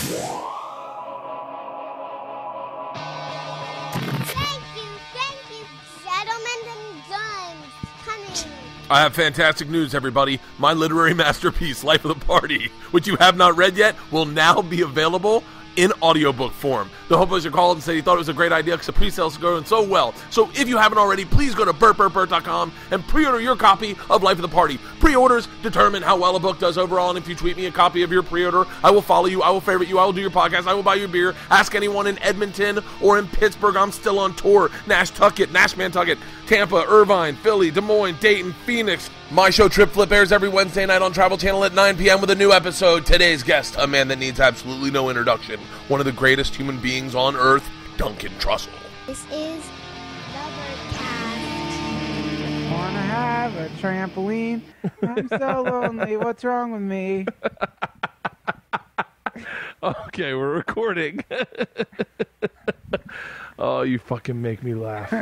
Thank you, gentlemen and dimes. Coming. I have fantastic news, everybody. My literary masterpiece, Life of the Party, which you have not read yet, will now be available in audiobook form. The Hopefuser called and said he thought it was a great idea because the pre-sales are going so well. So if you haven't already, please go to BertCast.com and pre-order your copy of Life of the Party. Pre-orders determine how well a book does overall, and if you tweet me a copy of your pre-order, I will follow you, I will favorite you, I will do your podcast, I will buy you a beer. Ask anyone in Edmonton or in Pittsburgh. I'm still on tour. Nashmantucket, Tampa, Irvine, Philly, Des Moines, Dayton, Phoenix. My show Trip Flip airs every Wednesday night on Travel Channel at 9 p.m. with a new episode. Today's guest, a man that needs absolutely no introduction. One of the greatest human beings on earth, Duncan Trussell. This is the Bertcast. Wanna have a trampoline? I'm so lonely. What's wrong with me? Okay, we're recording. Oh, you fucking make me laugh.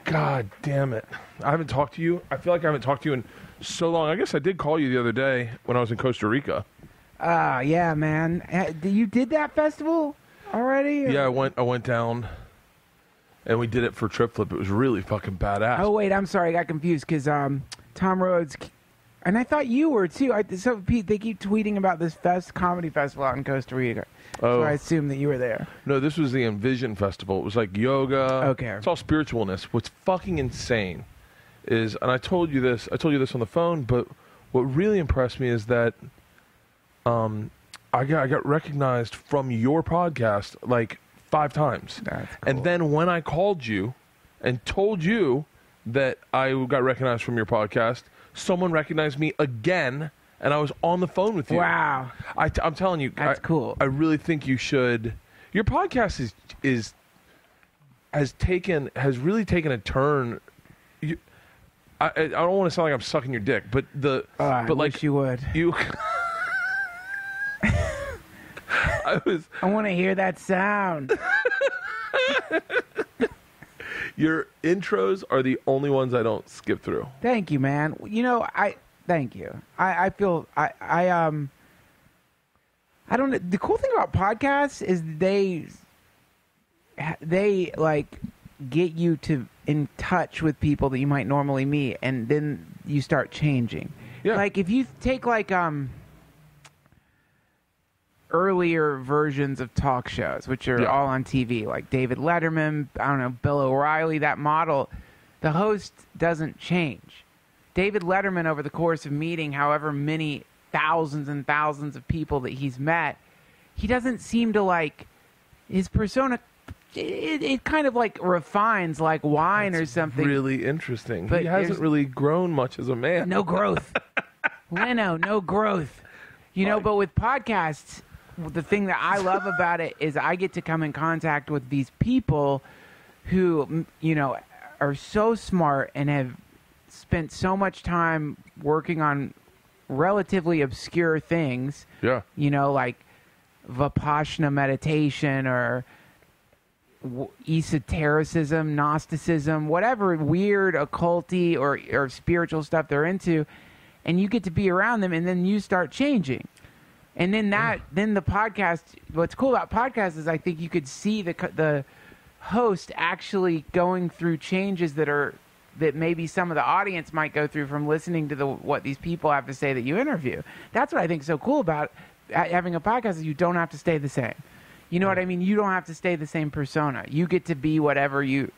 God damn it. I haven't talked to you. I feel like I haven't talked to you in so long. I guess I did call you the other day when I was in Costa Rica. Yeah, man. You did that festival already? Or? Yeah, I went down and we did it for Trip Flip. It was really fucking badass. Oh, wait, I'm sorry. I got confused because Tom Rhodes, and I thought you were too. So Pete, they keep tweeting about this comedy festival out in Costa Rica. Oh. So I assumed that you were there. No, this was the Envision Festival. It was like yoga. Okay. It's all spiritualness. What's fucking insane is, and I told you this on the phone, but what really impressed me is that I got recognized from your podcast like 5 times. That's cool. And then when I called you and told you that I got recognized from your podcast, someone recognized me again, and I was on the phone with you. Wow. I'm telling you, that's cool. I really think you should. Your podcast has really taken a turn. I don't want to sound like I'm sucking your dick, but I like wish you would. I want to hear that sound. Your intros are the only ones I don't skip through. Thank you, man. You know, thank you. I feel I don't know. The cool thing about podcasts is they like get you in touch with people that you might normally meet, and then you start changing. Yeah. Like if you take like earlier versions of talk shows, which are all on TV, like David Letterman, I don't know, Bill O'Reilly, that model, the host doesn't change. David Letterman, over the course of meeting however many thousands and thousands of people that he's met, he doesn't seem to like his persona. It kind of like refines like wine. That's or something. Really interesting. But he hasn't really grown much as a man. No growth. Leno, no growth. You know, but with podcasts, the thing that I love about it is I get to come in contact with these people who, you know, are so smart and have spent so much time working on relatively obscure things. Yeah. You know, like Vipassana meditation or esotericism, Gnosticism, whatever weird occulty or spiritual stuff they're into. And you get to be around them, and then you start changing. And then then the podcast. What's cool about podcasts is I think you could see the host actually going through changes that maybe some of the audience might go through from listening to what these people have to say that you interview. That's what I think is so cool about having a podcast is you don't have to stay the same. You know what I mean? You don't have to stay the same persona. You get to be whatever you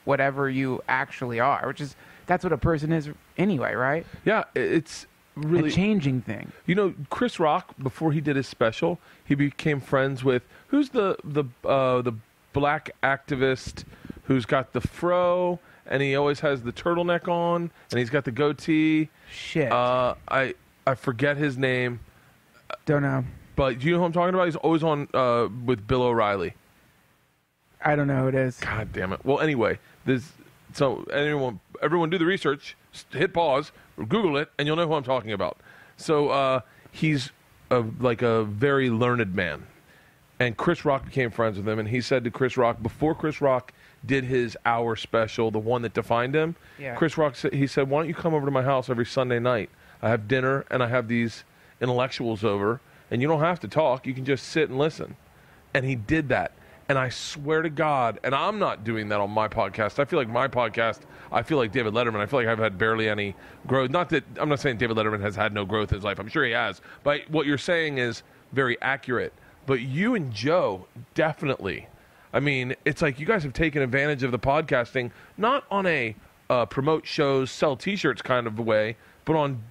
actually are, that's what a person is anyway, right? Yeah, it's really a changing thing. You know, Chris Rock, before he did his special, he became friends with who's the black activist who's got the fro and he always has the turtleneck on and he's got the goatee. Shit. I forget his name. Don't know. But do you know who I'm talking about? He's always on with Bill O'Reilly. I don't know who it is. God damn it. Well, anyway, everyone do the research, hit pause, Google it, and you'll know who I'm talking about. So he's like a very learned man. And Chris Rock became friends with him, and he said to Chris Rock, before Chris Rock did his hour special, the one that defined him, Chris Rock he said, why don't you come over to my house every Sunday night? I have dinner, and I have these intellectuals over, and you don't have to talk. You can just sit and listen. And he did that. And I swear to God, and I'm not doing that on my podcast. I feel like my podcast, I feel like David Letterman. I feel like I've had barely any growth. Not that, I'm not saying David Letterman has had no growth in his life. I'm sure he has. But what you're saying is very accurate. But you and Joe, definitely. I mean, it's like you guys have taken advantage of the podcasting, not on a promote shows, sell T-shirts kind of way, but on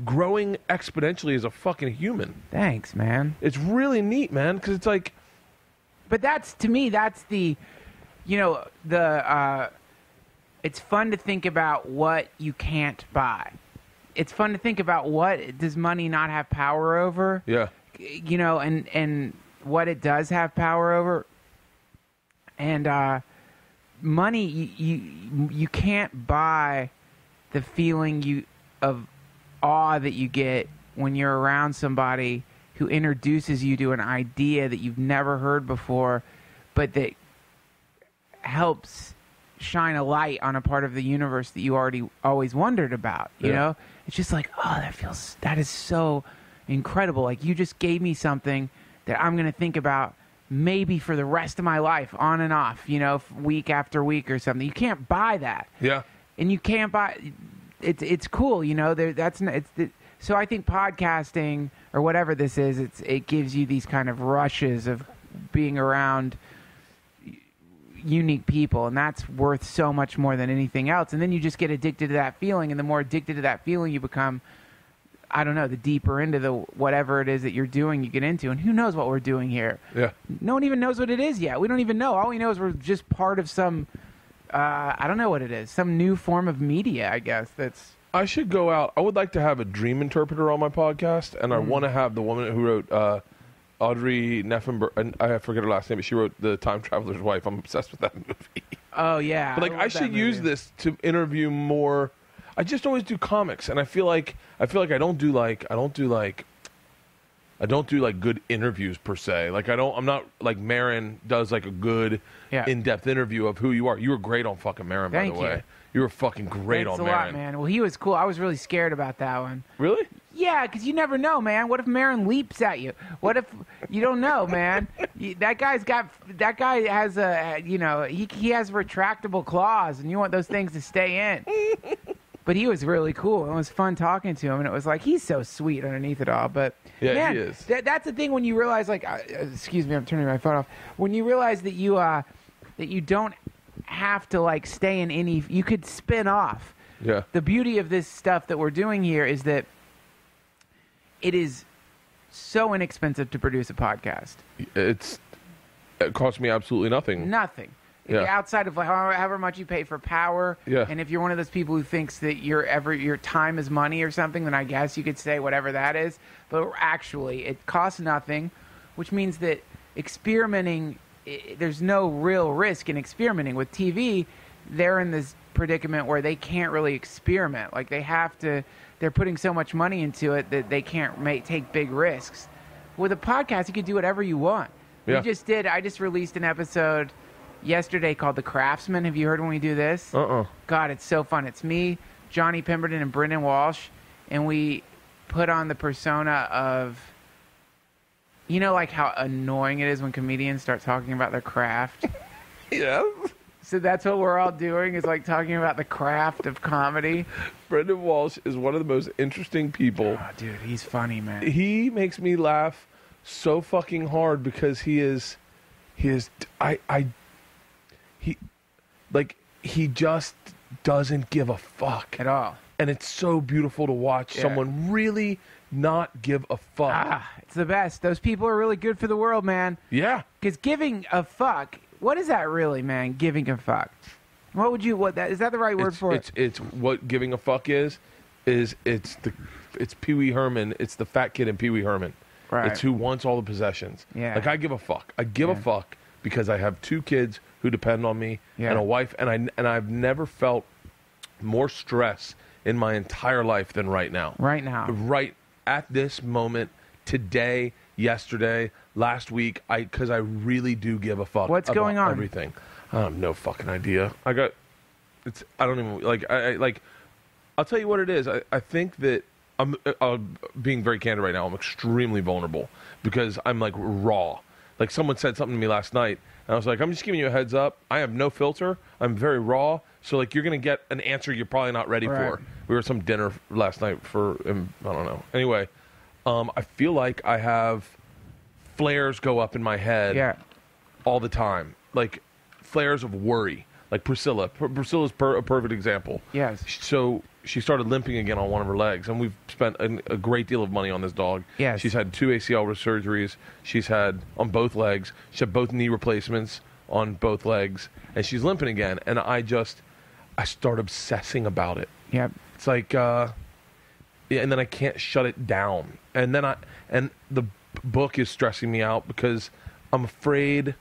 growing exponentially as a fucking human. Thanks, man. It's really neat, man, because it's like... But that's, to me, that's the, it's fun to think about what you can't buy. It's fun to think about what does money not have power over. Yeah. And what it does have power over. And money, you can't buy the feeling of awe that you get when you're around somebody who introduces you to an idea that you've never heard before, but that helps shine a light on a part of the universe that you always wondered about. You know, it's just like, oh, that is so incredible. Like, you just gave me something that I'm going to think about maybe for the rest of my life, on and off, week after week or something. You can't buy that. Yeah. And you can't buy it's cool, so I think podcasting or whatever this is, it gives you these kind of rushes of being around unique people, and that's worth so much more than anything else. And then you just get addicted to that feeling, and the more addicted to that feeling you become, I don't know, the deeper into the whatever it is that you're doing you get into. And who knows what we're doing here? Yeah. No one even knows what it is yet. We don't even know. All we know is we're just part of some I don't know what it is. Some new form of media, I guess. I should go out. I would like to have a dream interpreter on my podcast, and I want to have the woman who wrote Audrey Neffenberg, and I forget her last name, but she wrote The Time Traveler's Wife. I'm obsessed with that movie. Oh, yeah. But I should use this to interview more. I just always do comics, and I feel like I don't do good interviews per se. Like I'm not like Marin does like a good in-depth interview of who you are. You were great on fucking Marin, by the way. You were fucking great on Marin. Thanks a lot, man. Well, he was cool. I was really scared about that one. Really? Yeah, because you never know, man. What if Marin leaps at you? What if you don't know, man? That guy has he has retractable claws, and you want those things to stay in. But he was really cool. It was fun talking to him, and it was like, he's so sweet underneath it all. But yeah, man, he is. That's the thing when you realize, like, excuse me, I'm turning my phone off. When you realize that you don't have to like stay in any, you could spin off. Yeah. The beauty of this stuff that we're doing here is that it is so inexpensive to produce a podcast. It costs me absolutely nothing. Nothing. Yeah. Outside of however much you pay for power, and if you're one of those people who thinks that your time is money or something, then I guess you could say whatever that is. But actually, it costs nothing, which means that experimenting, there's no real risk in experimenting. With TV, they're in this predicament where they can't really experiment. Like they're putting so much money into it that they can't take big risks. With a podcast, you can do whatever you want. I just released an episode yesterday called The Craftsman. Have you heard when we do this? God, it's so fun. It's me, Johnny Pemberton, and Brendan Walsh, and we put on the persona of, like how annoying it is when comedians start talking about their craft. Yeah. So that's what we're all doing, is like talking about the craft of comedy. Brendan Walsh is one of the most interesting people. Oh, dude, he's funny, man. He makes me laugh so fucking hard because he just doesn't give a fuck at all. And it's so beautiful to watch someone really not give a fuck. It's the best. Those people are really good for the world, man. Yeah. Because giving a fuck, what is that really, man? Giving a fuck. Is that the right word for it? It's what giving a fuck is it's Pee Wee Herman. It's the fat kid in Pee Wee Herman. Right. It's who wants all the possessions. Yeah. Like, I give a fuck. I give a fuck because I have 2 kids who depend on me and a wife, and I've never felt more stress in my entire life than right now. Right now. Right at this moment, today, yesterday, last week, because I really do give a fuck. What's going on? Everything. I have no fucking idea. I don't even, I'll tell you what it is. I think that I'm being very candid right now. I'm extremely vulnerable because I'm like raw. Like someone said something to me last night, and I was like, I'm just giving you a heads up. I have no filter. I'm very raw. So like you're gonna get an answer you're probably not ready for. We were at some dinner last night for I don't know. Anyway, I feel like I have flares go up in my head all the time, like flares of worry. Like Priscilla's a perfect example. Yes. So she started limping again on one of her legs, and we've spent a great deal of money on this dog. Yes. She's had 2 ACL surgeries. She's had on both legs. She had both knee replacements on both legs, and she's limping again. And I start obsessing about it. Yep. It's like, and then I can't shut it down. And then the book is stressing me out because I'm afraid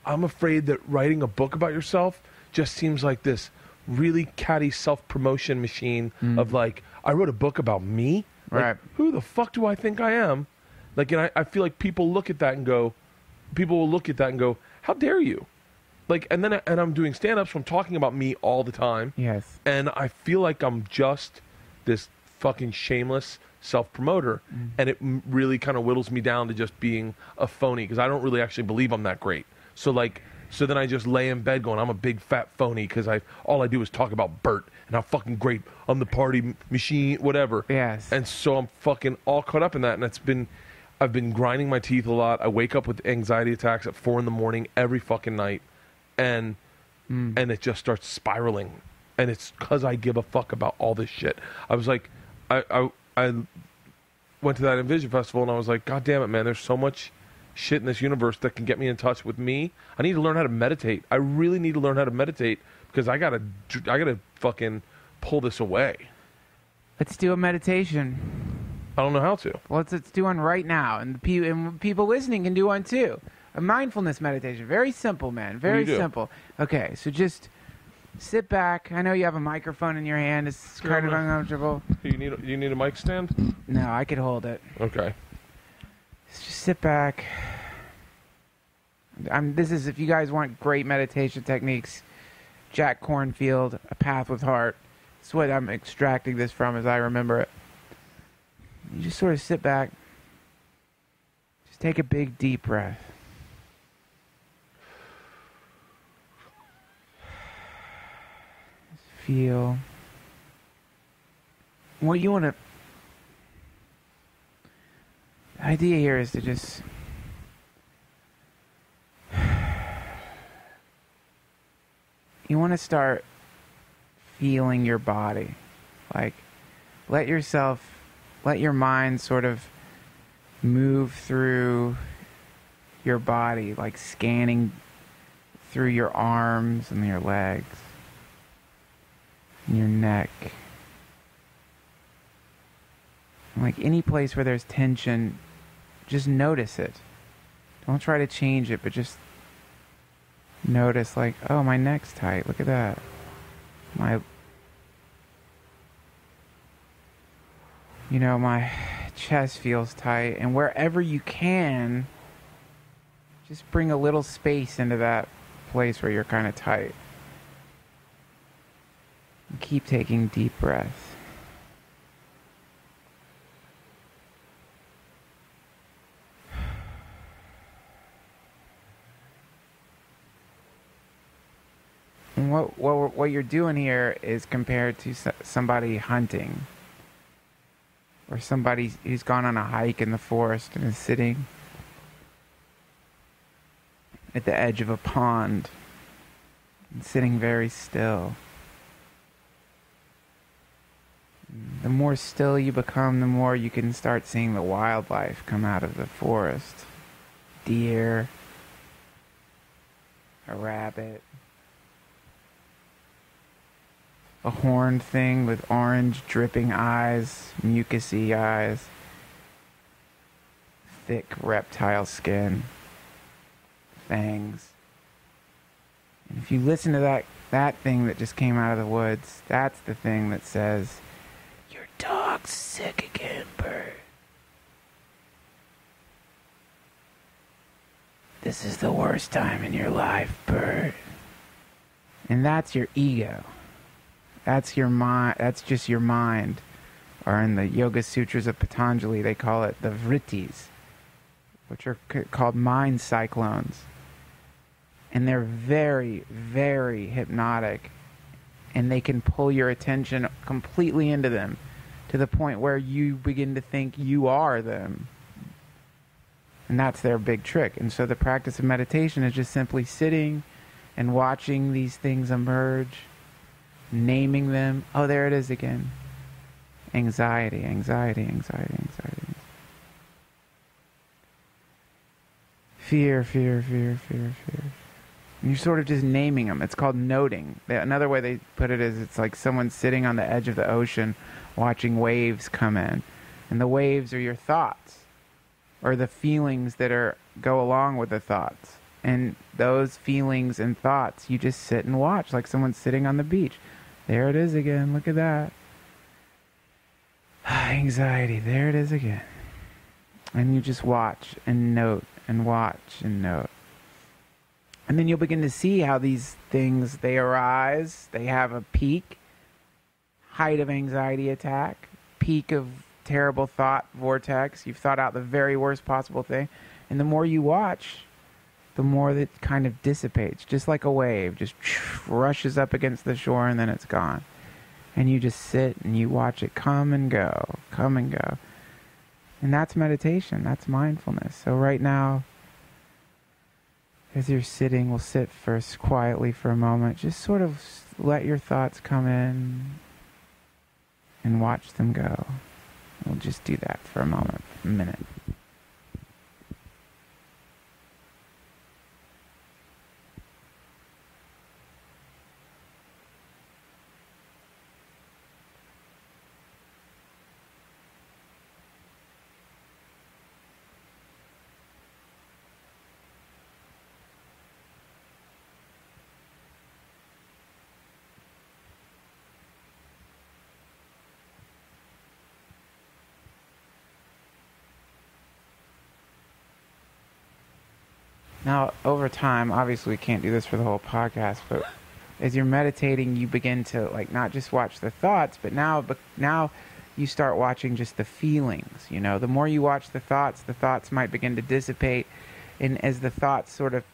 that writing a book about yourself just seems like this really catty self-promotion machine of like, I wrote a book about me? Like, Right. who the fuck do I think I am? Like, and I feel like people will look at that and go, how dare you? Like, and I'm doing stand-ups, so I'm talking about me all the time. Yes. And I feel like I'm just this fucking shameless self-promoter, and it really kind of whittles me down to just being a phony because I don't really actually believe I'm that great. So then I just lay in bed going, I'm a big fat phony because all I do is talk about Bert and how fucking great I'm the party machine, whatever. Yes. And so I'm fucking all caught up in that, and I've been grinding my teeth a lot. I wake up with anxiety attacks at 4 a.m. every fucking night, and it just starts spiraling, and it's because I give a fuck about all this shit. I was like, I went to that Envision Festival, and I was like, God damn it, man, there's so much shit in this universe that can get me in touch with me. I need to learn how to meditate. I really need to learn how to meditate because I gotta fucking pull this away. Let's do a meditation. I don't know how to. Let's do one right now, and people listening can do one too. A mindfulness meditation. Very simple, man. Very simple. Okay, so just sit back. I know you have a microphone in your hand. It's kind of uncomfortable. You need a mic stand? No, I could hold it. Okay. Just sit back. This is, if you guys want great meditation techniques, Jack Kornfield, A Path with Heart. That's what I'm extracting this from as I remember it. You just sort of sit back. Just take a big, deep breath. Just feel. What you want to... The idea here is to just you want to start feeling your body. Like let your mind sort of move through your body, like scanning through your arms and your legs and your neck. Like any place where there's tension, just notice it. Don't try to change it, but just notice, like, oh, my neck's tight. Look at that. My chest feels tight. And wherever you can, just bring a little space into that place where you're kind of tight. And keep taking deep breaths. And what you're doing here is compared to somebody hunting, or somebody who's gone on a hike in the forest and is sitting at the edge of a pond and sitting very still. The more still you become, the more you can start seeing the wildlife come out of the forest. Deer, a rabbit, a horned thing with orange dripping eyes, mucusy eyes, thick reptile skin, fangs. And if you listen to that thing that just came out of the woods, that's the thing that says, "Your dog's sick again, Bert. This is the worst time in your life, Bert." And that's your ego. That's your mind. That's just your mind or in the Yoga Sutras of Patanjali, they call it the vrittis, which are called mind cyclones. And they're very, very hypnotic. And they can pull your attention completely into them to the point where you begin to think you are them. And that's their big trick. And so the practice of meditation is just simply sitting and watching these things emerge, naming them. Oh, there it is again. Anxiety, anxiety, anxiety, anxiety. Fear, fear, fear, fear, fear. And you're sort of just naming them. It's called noting. Another way they put it is it's like someone sitting on the edge of the ocean watching waves come in. And the waves are your thoughts, or the feelings that go along with the thoughts. And those feelings and thoughts, you just sit and watch like someone's sitting on the beach. There it is again. Look at that. Anxiety. There it is again. And you just watch and note and watch and note. And then you'll begin to see how these things, they arise. They have a peak, height of anxiety attack, peak of terrible thought vortex. You've thought out the very worst possible thing. And the more you watch, the more that kind of dissipates, just like a wave, just rushes up against the shore and then it's gone. And you just sit and you watch it come and go, come and go. And that's meditation, that's mindfulness. So right now, as you're sitting, we'll sit first quietly for a moment. Just sort of let your thoughts come in and watch them go. We'll just do that for a moment, a minute. Now, over time, obviously we can't do this for the whole podcast, but as you're meditating, you begin to not just watch the thoughts, but now you start watching just the feelings. You know, the more you watch the thoughts might begin to dissipate, and as the thoughts sort of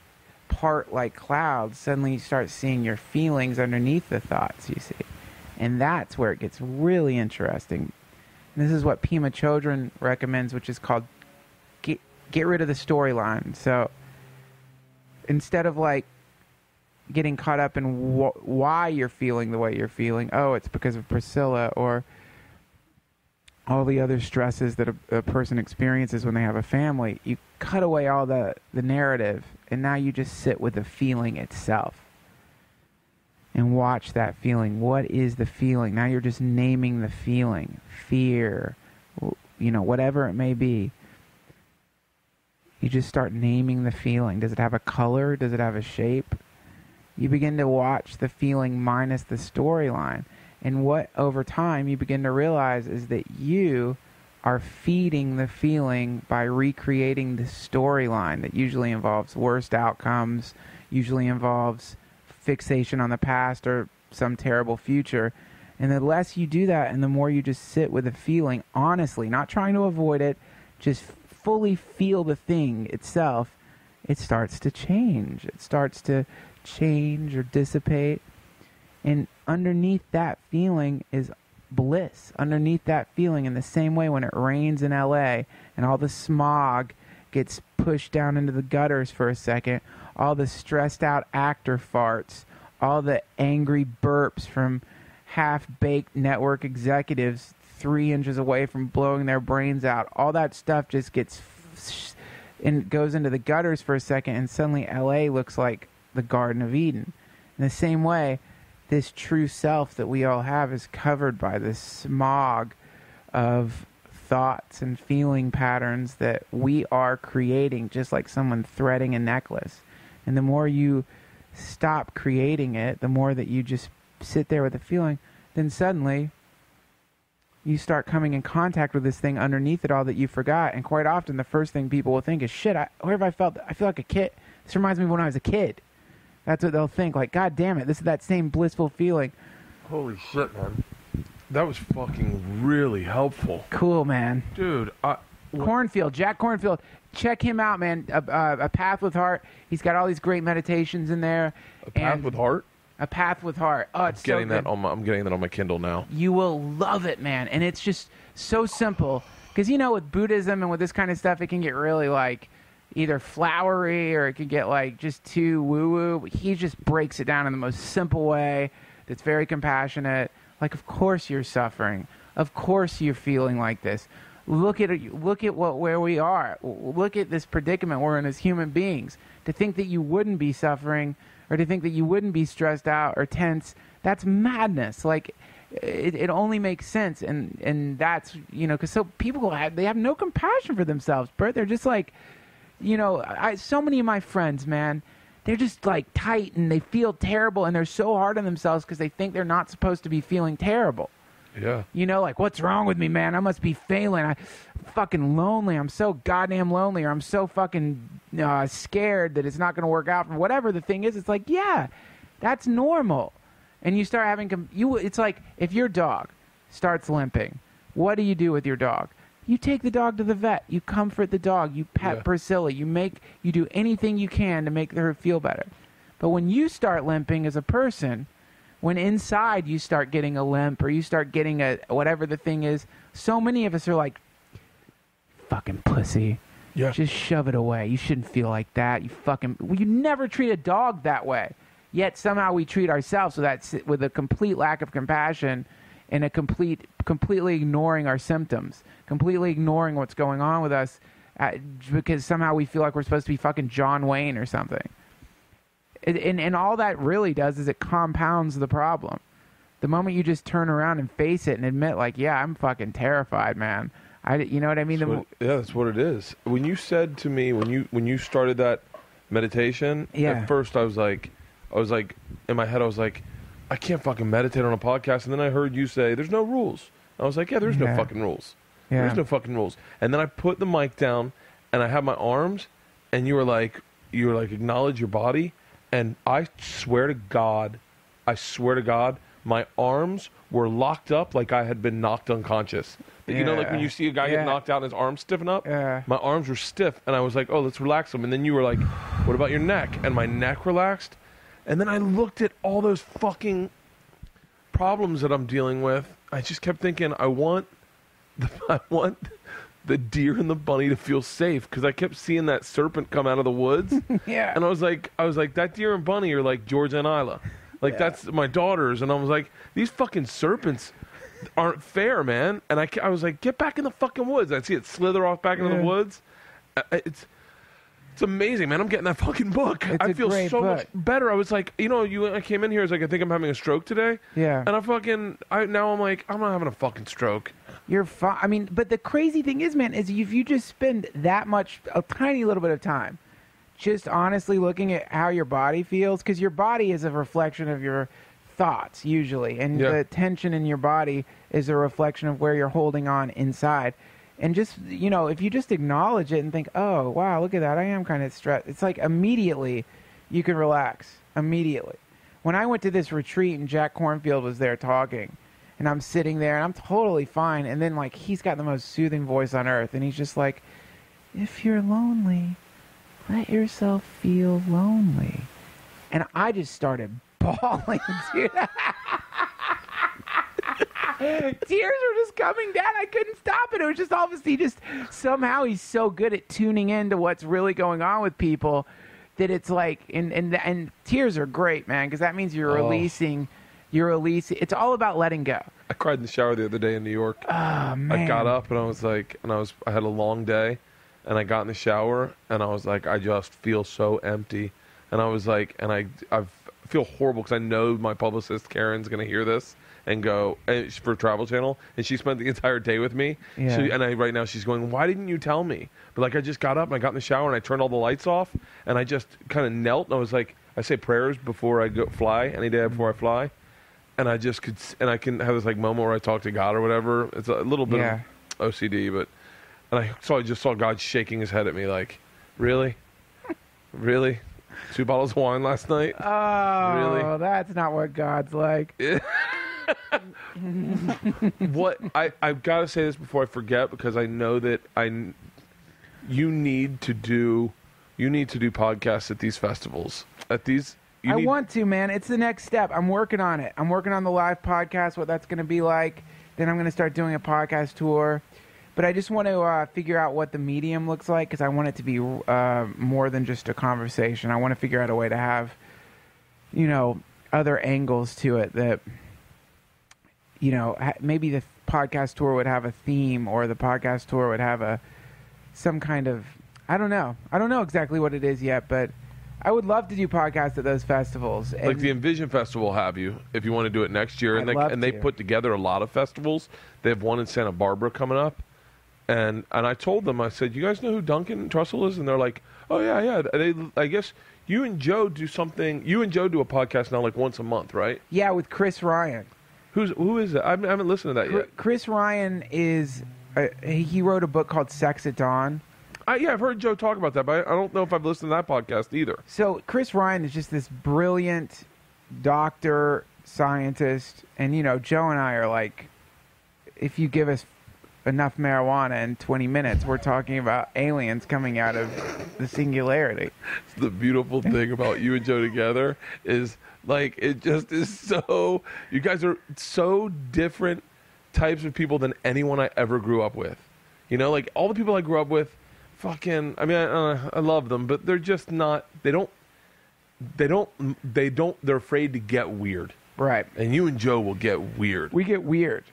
part like clouds, suddenly you start seeing your feelings underneath the thoughts, you see. And that's where it gets really interesting. And this is what Pema Chodron recommends, which is called get rid of the storyline. So instead of getting caught up in why you're feeling the way you're feeling, oh, it's because of Priscilla, or all the other stresses that a person experiences when they have a family, you cut away all the narrative, and now you just sit with the feeling itself and watch that feeling. What is the feeling? Now you're just naming the feeling. Fear, whatever it may be. You just start naming the feeling. Does it have a color? Does it have a shape? You begin to watch the feeling minus the storyline. And what, over time, you begin to realize is that you are feeding the feeling by recreating the storyline that usually involves worst outcomes, usually involves fixation on the past or some terrible future. And the less you do that and the more you just sit with the feeling, honestly, not trying to avoid it, just fully feel the thing itself, it starts to change. It starts to change or dissipate. And underneath that feeling is bliss. Underneath that feeling, in the same way when it rains in LA and all the smog gets pushed down into the gutters for a second, all the stressed out actor farts, all the angry burps from half-baked network executives 3 inches away from blowing their brains out, all that stuff just gets and goes into the gutters for a second, and suddenly LA looks like the Garden of Eden. In the same way, this true self that we all have is covered by this smog of thoughts and feeling patterns that we are creating, just like someone threading a necklace. And the more you stop creating it, the more that you just sit there with the feeling, then suddenly you start coming in contact with this thing underneath it all that you forgot. And quite often the first thing people will think is, shit, where have I felt? I feel like a kid. This reminds me of when I was a kid. That's what they'll think. God damn it, this is that same blissful feeling. Holy shit, man. That was fucking really helpful. Cool, man. Dude, Cornfield, Jack Cornfield. Check him out, man. A Path with Heart. He's got all these great meditations in there. A Path with Heart? A Path with Heart. Oh, it's I'm so good. I'm getting that on my Kindle now. You will love it, man. And it's just so simple. Because, with Buddhism and with this kind of stuff, it can get really, like, either flowery or it can get, like, just too woo-woo. But he just breaks it down in the most simple way that's very compassionate. Like, of course you're suffering. Of course you're feeling like this. Look at where we are. Look at this predicament we're in as human beings. To think that you wouldn't be suffering or to think that you wouldn't be stressed out or tense, that's madness. Like, it only makes sense. And that's, because so people they have no compassion for themselves, Bert. They're just like, so many of my friends, man, they're just like tight and they feel terrible and they're so hard on themselves because they think they're not supposed to be feeling terrible. Yeah. Like, what's wrong with me, man? I must be failing. I'm fucking lonely. I'm so goddamn lonely, or I'm so fucking scared that it's not going to work out. Whatever the thing is, it's like, yeah, that's normal. And you start having it's like if your dog starts limping, what do you do with your dog? You take the dog to the vet. You comfort the dog. You pet Priscilla. You do anything you can to make her feel better. But when you start limping as a person, when inside you start getting a limp or you start getting a whatever the thing is, so many of us are like, fucking pussy. Yeah. Just shove it away. You shouldn't feel like that. You never treat a dog that way. Yet somehow we treat ourselves with a complete lack of compassion and a completely ignoring our symptoms, completely ignoring what's going on with us because somehow we feel like we're supposed to be fucking John Wayne or something. And all that really does is it compounds the problem. The moment you just turn around and face it and admit, like, yeah, I'm fucking terrified, man. You know what I mean? That's what it is. When you said to me, when you started that meditation, at first I was like, in my head, I was like, I can't fucking meditate on a podcast. And then I heard you say, there's no rules. I was like, yeah, there's no fucking rules. Yeah. There's no fucking rules. And then I put the mic down and I had my arms and you were like, acknowledge your body. And I swear to God, my arms were locked up like I had been knocked unconscious. You know, like when you see a guy get knocked out and his arms stiffen up? Yeah. My arms were stiff, and I was like, oh, let's relax them. And then you were like, what about your neck? And my neck relaxed. And then I looked at all those fucking problems that I'm dealing with. I just kept thinking, I want the deer and the bunny to feel safe, because I kept seeing that serpent come out of the woods. Yeah. And I was like, that deer and bunny are like George and Isla. Like, that's my daughters. And I was like, these fucking serpents aren't fair, man. And I was like, get back in the fucking woods. I see it slither off back into the woods. It's amazing, man. I'm getting that fucking book. I feel so much better. I was like, I came in here, I was like, I think I'm having a stroke today. Yeah. And now I'm like, I'm not having a fucking stroke. You're fine. I mean, but the crazy thing is, man, is if you just spend a tiny little bit of time just honestly looking at how your body feels, because your body is a reflection of your thoughts usually, and the tension in your body is a reflection of where you're holding on inside. And just, if you just acknowledge it and think, oh, wow, look at that, I am kind of stressed. It's like immediately you can relax. Immediately. When I went to this retreat and Jack Cornfield was there talking, and I'm sitting there and I'm totally fine, and then like he's got the most soothing voice on earth, and he's just like, if you're lonely, let yourself feel lonely. And I just started bawling, dude. Tears were just coming down. I couldn't stop it. It was just obviously somehow he's so good at tuning into what's really going on with people that it's like, and tears are great, man, because that means you're releasing. It's all about letting go. I cried in the shower the other day in New York. Oh, man. I got up and I had a long day, and I got in the shower and I was like, I just feel so empty. And I was like, and I feel horrible because I know my publicist Karen's gonna hear this and go for Travel Channel, and she spent the entire day with me. Yeah. Right now she's going, why didn't you tell me? But like, I just got up and I got in the shower and I turned all the lights off and I just kind of knelt and I was like, I say prayers before I go fly, any day before I fly, and I just I can have this like moment where I talk to God or whatever. It's a little bit of OCD, but I just saw God shaking his head at me like, really? 2 bottles of wine last night? Oh, really? That's not what God's like. What I've got to say this before I forget, because I know that you need to do podcasts at these festivals. I want to, man. It's the next step. I'm working on it. I'm working on the live podcast, what that's going to be like. Then I'm going to start doing a podcast tour. But I just want to figure out what the medium looks like, because I want it to be more than just a conversation. I want to figure out a way to have, other angles to it that, maybe the podcast tour would have a theme, or the podcast tour would have some kind of, I don't know. I don't know exactly what it is yet, but I would love to do podcasts at those festivals. And like the Envision Festival will have you if you want to do it next year. And they put together a lot of festivals. They have one in Santa Barbara coming up. And I told them, I said, you guys know who Duncan Trussell is? And they're like, oh, yeah. I guess you and Joe do something. You and Joe do a podcast now like once a month, right? Yeah, with Chris Ryan. Who is that? I haven't listened to that yet. Chris Ryan is, he wrote a book called Sex at Dawn. I've heard Joe talk about that, but I don't know if I've listened to that podcast either. So Chris Ryan is just this brilliant doctor, scientist. And, Joe and I are like, if you give us enough marijuana in 20 minutes, we're talking about aliens coming out of the singularity. The beautiful thing about you and Joe together is, like, it just is so, you guys are so different types of people than anyone I ever grew up with. Like all the people I grew up with, I love them, but they're just not, they're afraid to get weird. Right. And you and Joe will get weird. We get weird.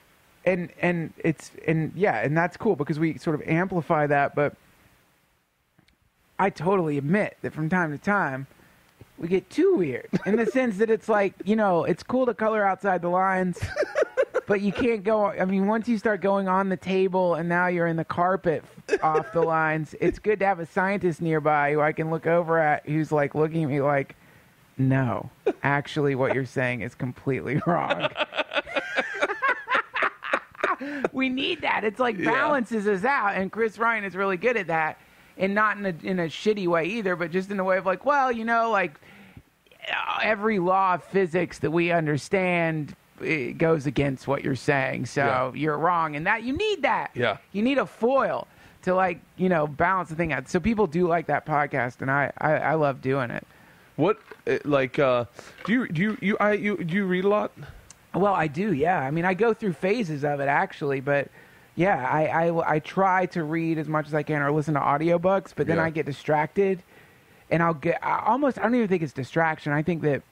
And that's cool because we sort of amplify that, but I totally admit that from time to time we get too weird in the sense that it's like, it's cool to color outside the lines, but you can't go, once you start going on the table and now you're in the carpet off the lines, it's good to have a scientist nearby who I can look over at, who's like looking at me like, no, actually what you're saying is completely wrong. We need that. It's like balances us out, and Chris Ryan is really good at that, and not in a shitty way either, but just in a way of like, well, every law of physics that we understand, it goes against what you're saying, so you're wrong, and that you need that. Yeah, you need a foil to balance the thing out. So people do like that podcast, and I love doing it. What do you read a lot? Well, I do, yeah. I go through phases of it, actually, but, yeah, I try to read as much as I can or listen to audiobooks, but then I get distracted, and I don't even think it's distraction. I think that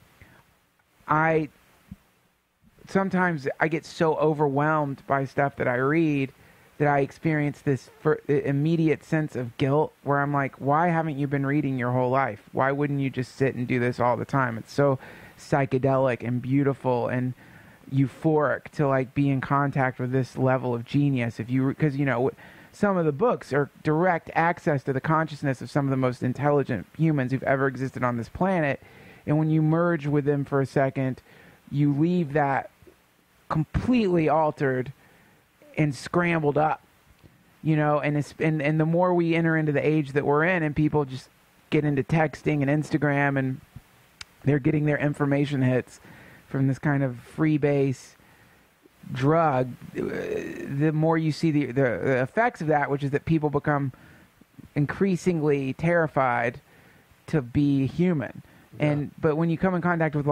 sometimes I get so overwhelmed by stuff that I read that I experience this immediate sense of guilt where I'm like, why haven't you been reading your whole life? Why wouldn't you just sit and do this all the time? It's so psychedelic and beautiful and euphoric to be in contact with this level of genius because some of the books are direct access to the consciousness of some of the most intelligent humans who've ever existed on this planet, and when you merge with them for a second, you leave that completely altered and scrambled up, and the more we enter into the age that we're in and people just get into texting and Instagram and they're getting their information hits from this kind of freebase drug, the more you see the effects of that, which is that people become increasingly terrified to be human. Yeah. But when you come in contact with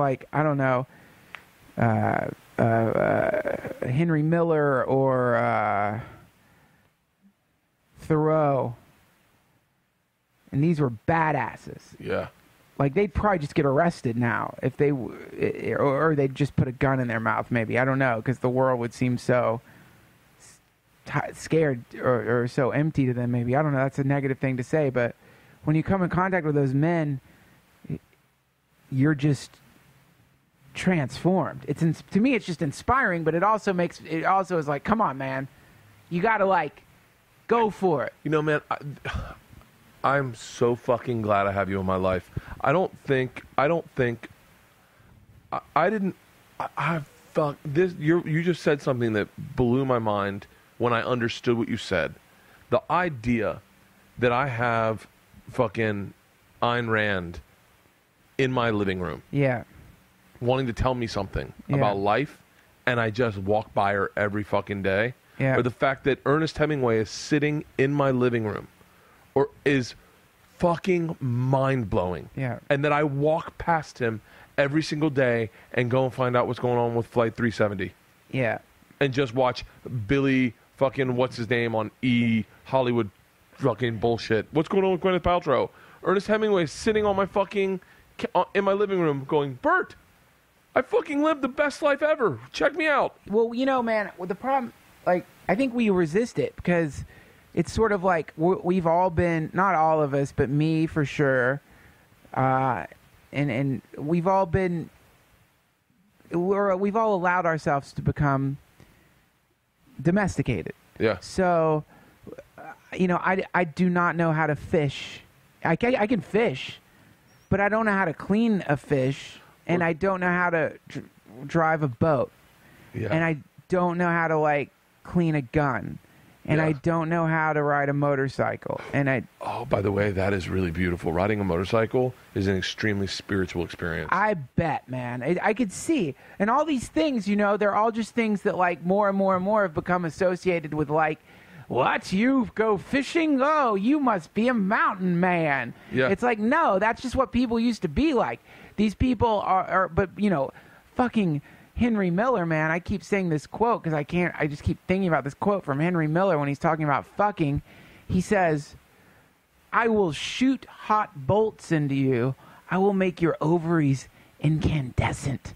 Henry Miller or Thoreau, and these were badasses. Yeah. They'd probably just get arrested now if they, or they'd just put a gun in their mouth. Maybe, I don't know, because the world would seem so scared or so empty to them. Maybe, I don't know. That's a negative thing to say, but when you come in contact with those men, you're just transformed. To me, it's just inspiring, but it also is like, come on, man, you got to go for it. Man, I'm so fucking glad I have you in my life. I felt this. You just said something that blew my mind when I understood what you said. The idea that I have fucking Ayn Rand in my living room. Yeah. Wanting to tell me something about life and I just walk by her every fucking day. Yeah. Or the fact that Ernest Hemingway is sitting in my living room or is fucking mind-blowing. Yeah. And that I walk past him every single day and go and find out what's going on with Flight 370. Yeah. And just watch Billy fucking what's his name on Hollywood fucking bullshit. What's going on with Gwyneth Paltrow? Ernest Hemingway is sitting on my fucking in my living room going, Bert, I fucking lived the best life ever. Check me out. Well, man, the problem, like, I think we resist it because it's sort of like we've all been, not all of us, but me for sure, and we've all been, we've all allowed ourselves to become domesticated. Yeah. So, I do not know how to fish. I can fish, but I don't know how to clean a fish, and I don't know how to drive a boat. Yeah. And I don't know how to, like, clean a gun. And Yeah. I don't know how to ride a motorcycle. And Oh, by the way, that is really beautiful. Riding a motorcycle is an extremely spiritual experience. I bet, man. I could see. And all these things, they're all just things that, like, more and more and more have become associated with, like, what? You go fishing? Oh, you must be a mountain man. Yeah. It's like, no, that's just what people used to be like. These people but, fucking Henry Miller, man. I keep saying this quote because I just keep thinking about this quote from Henry Miller when he's talking about fucking. He says, I will shoot hot bolts into you. I will make your ovaries incandescent.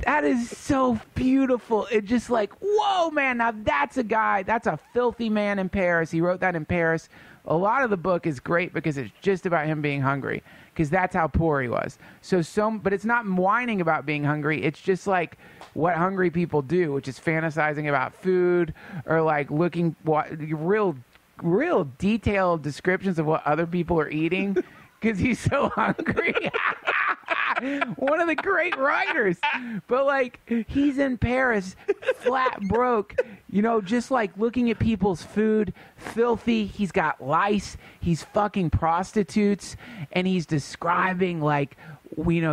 That is so beautiful. It's just like, whoa, man. Now that's a guy. That's a filthy man in Paris. He wrote that in Paris. A lot of the book is great because it's just about him being hungry, because that's how poor he was. But it's not whining about being hungry. It's just like what hungry people do, which is fantasizing about food or like looking real detailed descriptions of what other people are eating because he's so hungry. One of the great writers. But, like, he's in Paris, flat broke, just, like, looking at people's food, filthy. He's got lice. He's fucking prostitutes. And he's describing, like,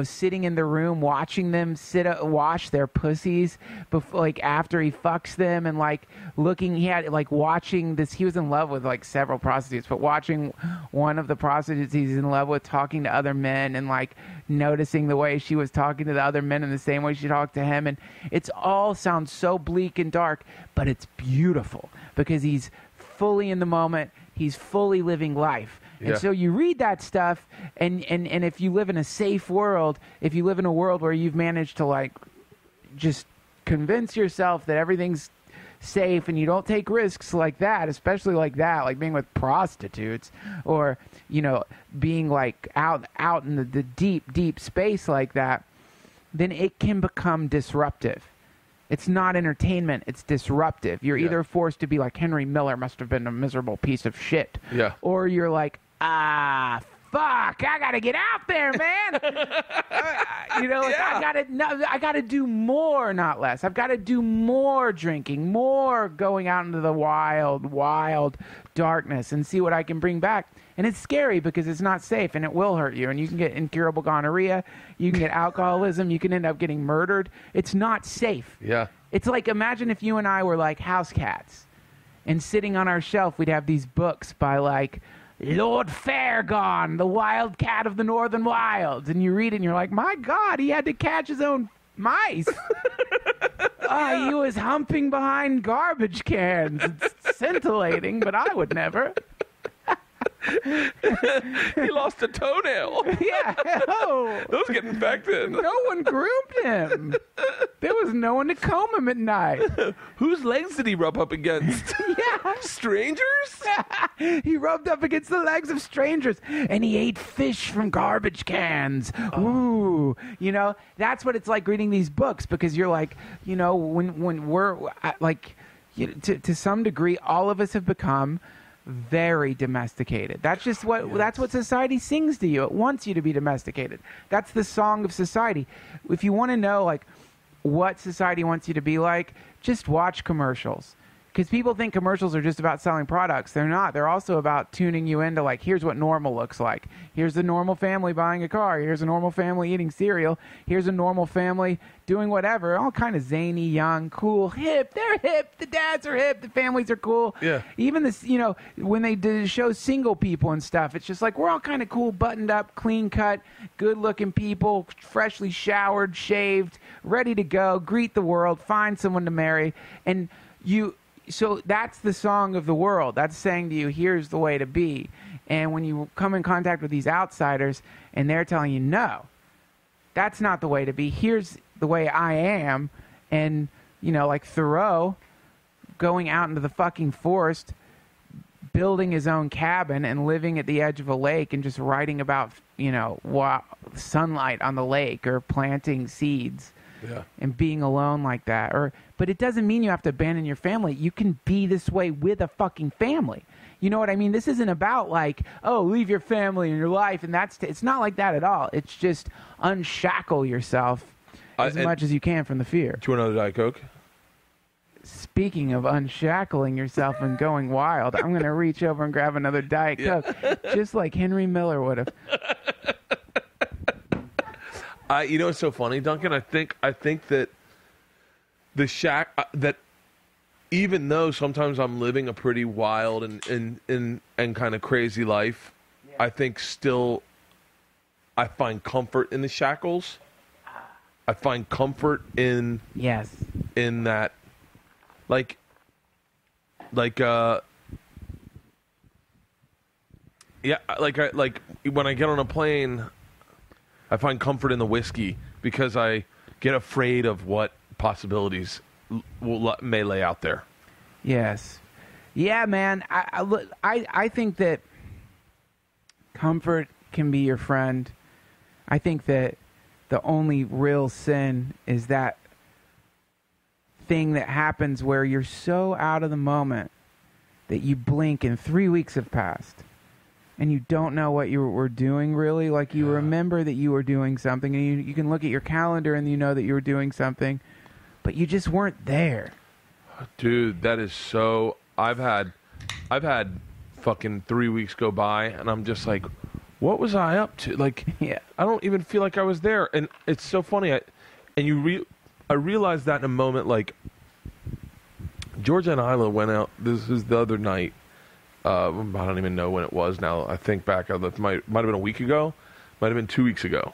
sitting in the room, watching them wash their pussies before, like, after he fucks them, and, like, watching this. He was in love with, like, several prostitutes, but watching one of the prostitutes he's in love with talking to other men and, like, noticing the way she was talking to the other men in the same way she talked to him. And it's all sounds so bleak and dark, but it's beautiful because he's fully in the moment. He's fully living life. Yeah. And so you read that stuff, and if you live in a safe world, if you live in a world where you've managed to, like, just convince yourself that everything's safe and you don't take risks like that, especially like that, like being with prostitutes or, being, like, out in the deep space like that, then it can become disruptive. It's not entertainment. It's disruptive. You're either forced to be like, Henry Miller must have been a miserable piece of shit. Yeah. Or you're like, fuck, I gotta get out there, man. I gotta do more, not less. I've got to do more drinking, more going out into the wild darkness and see what I can bring back. And it's scary because it's not safe and it will hurt you. And you can get incurable gonorrhea. You can get alcoholism. You can end up getting murdered. It's not safe. Yeah. It's like, imagine if you and I were like house cats and sitting on our shelf, we'd have these books by, like, Lord Fairgone, the wild cat of the northern wilds. And you read it and you're like, my God, he had to catch his own mice. He was humping behind garbage cans. It's scintillating, but I would never. He lost a toenail. Yeah. Oh. Those get infected. No one groomed him. There was no one to comb him at night. Whose legs did he rub up against? Yeah. Strangers? He rubbed up against the legs of strangers, and he ate fish from garbage cans. Ooh. That's what it's like reading these books, because you're like, when we're like, to some degree, all of us have become very domesticated. That's just that's what society sings to you. It wants you to be domesticated. That's the song of society. If you want to know, like, what society wants you to be like, just watch commercials. Because people think commercials are just about selling products. They're not. They're also about tuning you into, like, here's what normal looks like. Here's the normal family buying a car. Here's a normal family eating cereal. Here's a normal family doing whatever. All kind of zany, young, cool, hip. They're hip. The dads are hip. The families are cool. Yeah. Even this, when they show single people and stuff, it's just like we're all kind of cool, buttoned up, clean cut, good looking people, freshly showered, shaved, ready to go, greet the world, find someone to marry. And so that's the song of the world. That's saying to you, here's the way to be. And when you come in contact with these outsiders and they're telling you, no, that's not the way to be. Here's the way I am. And, like Thoreau going out into the fucking forest, building his own cabin and living at the edge of a lake and just writing about, sunlight on the lake or planting seeds. Yeah. And being alone like that. But it doesn't mean you have to abandon your family. You can be this way with a fucking family. You know what I mean? This isn't about like, oh, leave your family and your life. And it's not like that at all. It's just unshackle yourself as much as you can from the fear. Do you want another Diet Coke? Speaking of unshackling yourself and going wild, I'm going to reach over and grab another Diet Coke, just like Henry Miller would have. It's so funny, Duncan. I think that the that even though sometimes I'm living a pretty wild and kind of crazy life, I think still I find comfort in the shackles. I find comfort in that, like when I get on a plane, I find comfort in the whiskey because I get afraid of what possibilities may lay out there. Yes. Yeah, man. I think that comfort can be your friend. I think that the only real sin is that thing that happens where you're so out of the moment that you blink and 3 weeks have passed. And you don't know what you were doing, really. Like, you remember that you were doing something, and you can look at your calendar and you know that you were doing something, but you just weren't there. Dude, that is so... I've had fucking 3 weeks go by, and I'm just like, what was I up to? Like, I don't even feel like I was there. And it's so funny. I realized that in a moment, like, Georgia and Isla went out... This is the other night. I don't even know when it was now. I think back, it might have been a week ago, might have been 2 weeks ago.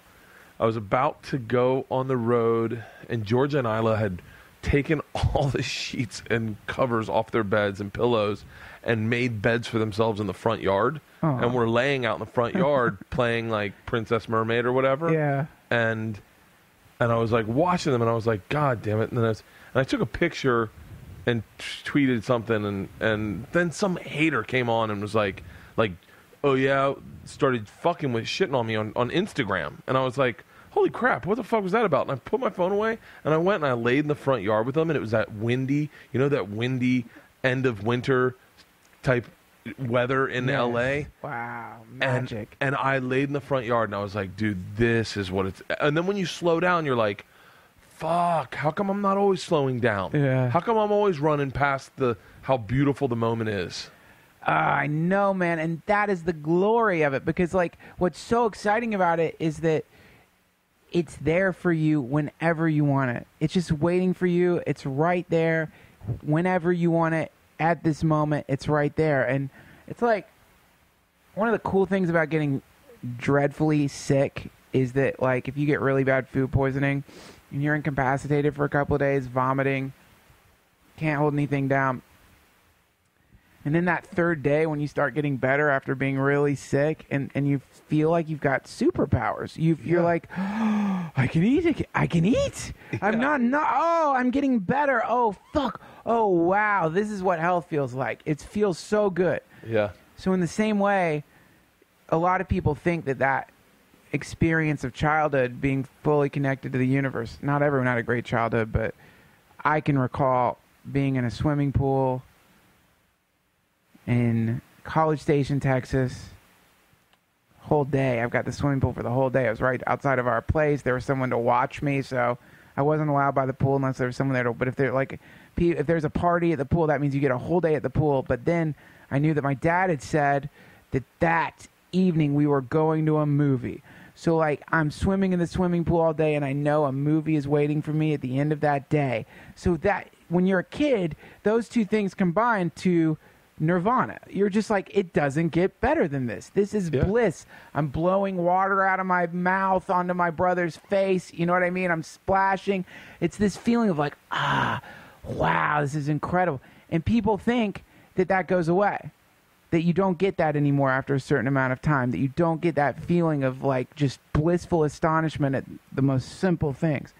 I was about to go on the road, and Georgia and Isla had taken all the sheets and covers off their beds and pillows and made beds for themselves in the front yard. Aww. And were laying out in the front yard playing like Princess Mermaid or whatever. Yeah. And I was like watching them, and I was like, God damn it. And I took a picture and tweeted something, and then some hater came on and was like, oh yeah, started fucking with shitting on me on Instagram. And I was like, holy crap, what the fuck was that about? And I put my phone away, and I went and I laid in the front yard with them, and it was that windy, that windy end of winter type weather in LA. Wow, magic. And I laid in the front yard, and I was like, dude, this is what it's... And then when you slow down, you're like, fuck, how come I'm not always slowing down? Yeah. How come I'm always running past how beautiful the moment is? I know, man, and that is the glory of it, because, like, what's so exciting about it is that it's there for you whenever you want it. It's just waiting for you. It's right there whenever you want it. At this moment, it's right there. And it's like, one of the cool things about getting dreadfully sick is that, like, if you get really bad food poisoning and you're incapacitated for a couple of days, vomiting, can't hold anything down, and then that third day when you start getting better after being really sick and you feel like you've got superpowers, you're like, oh, I can eat. Yeah. I'm getting better. Oh, fuck. Oh, wow. This is what health feels like. It feels so good. Yeah. So in the same way, a lot of people think that experience of childhood being fully connected to the universe, not everyone had a great childhood, but I can recall being in a swimming pool in College Station, Texas, whole day. I've got the swimming pool for the whole day. I was right outside of our place. There was someone to watch me, so I wasn't allowed by the pool unless there was someone there. But if there's a party at the pool, that means you get a whole day at the pool. But then I knew that my dad had said that evening we were going to a movie. So, like, I'm swimming in the swimming pool all day, and I know a movie is waiting for me at the end of that day. So that when you're a kid, those two things combine to nirvana. You're just like, it doesn't get better than this. This is bliss. I'm blowing water out of my mouth onto my brother's face. You know what I mean? I'm splashing. It's this feeling of like, wow, this is incredible. And people think that goes away. That you don't get that anymore after a certain amount of time, that you don't get that feeling of like just blissful astonishment at the most simple things.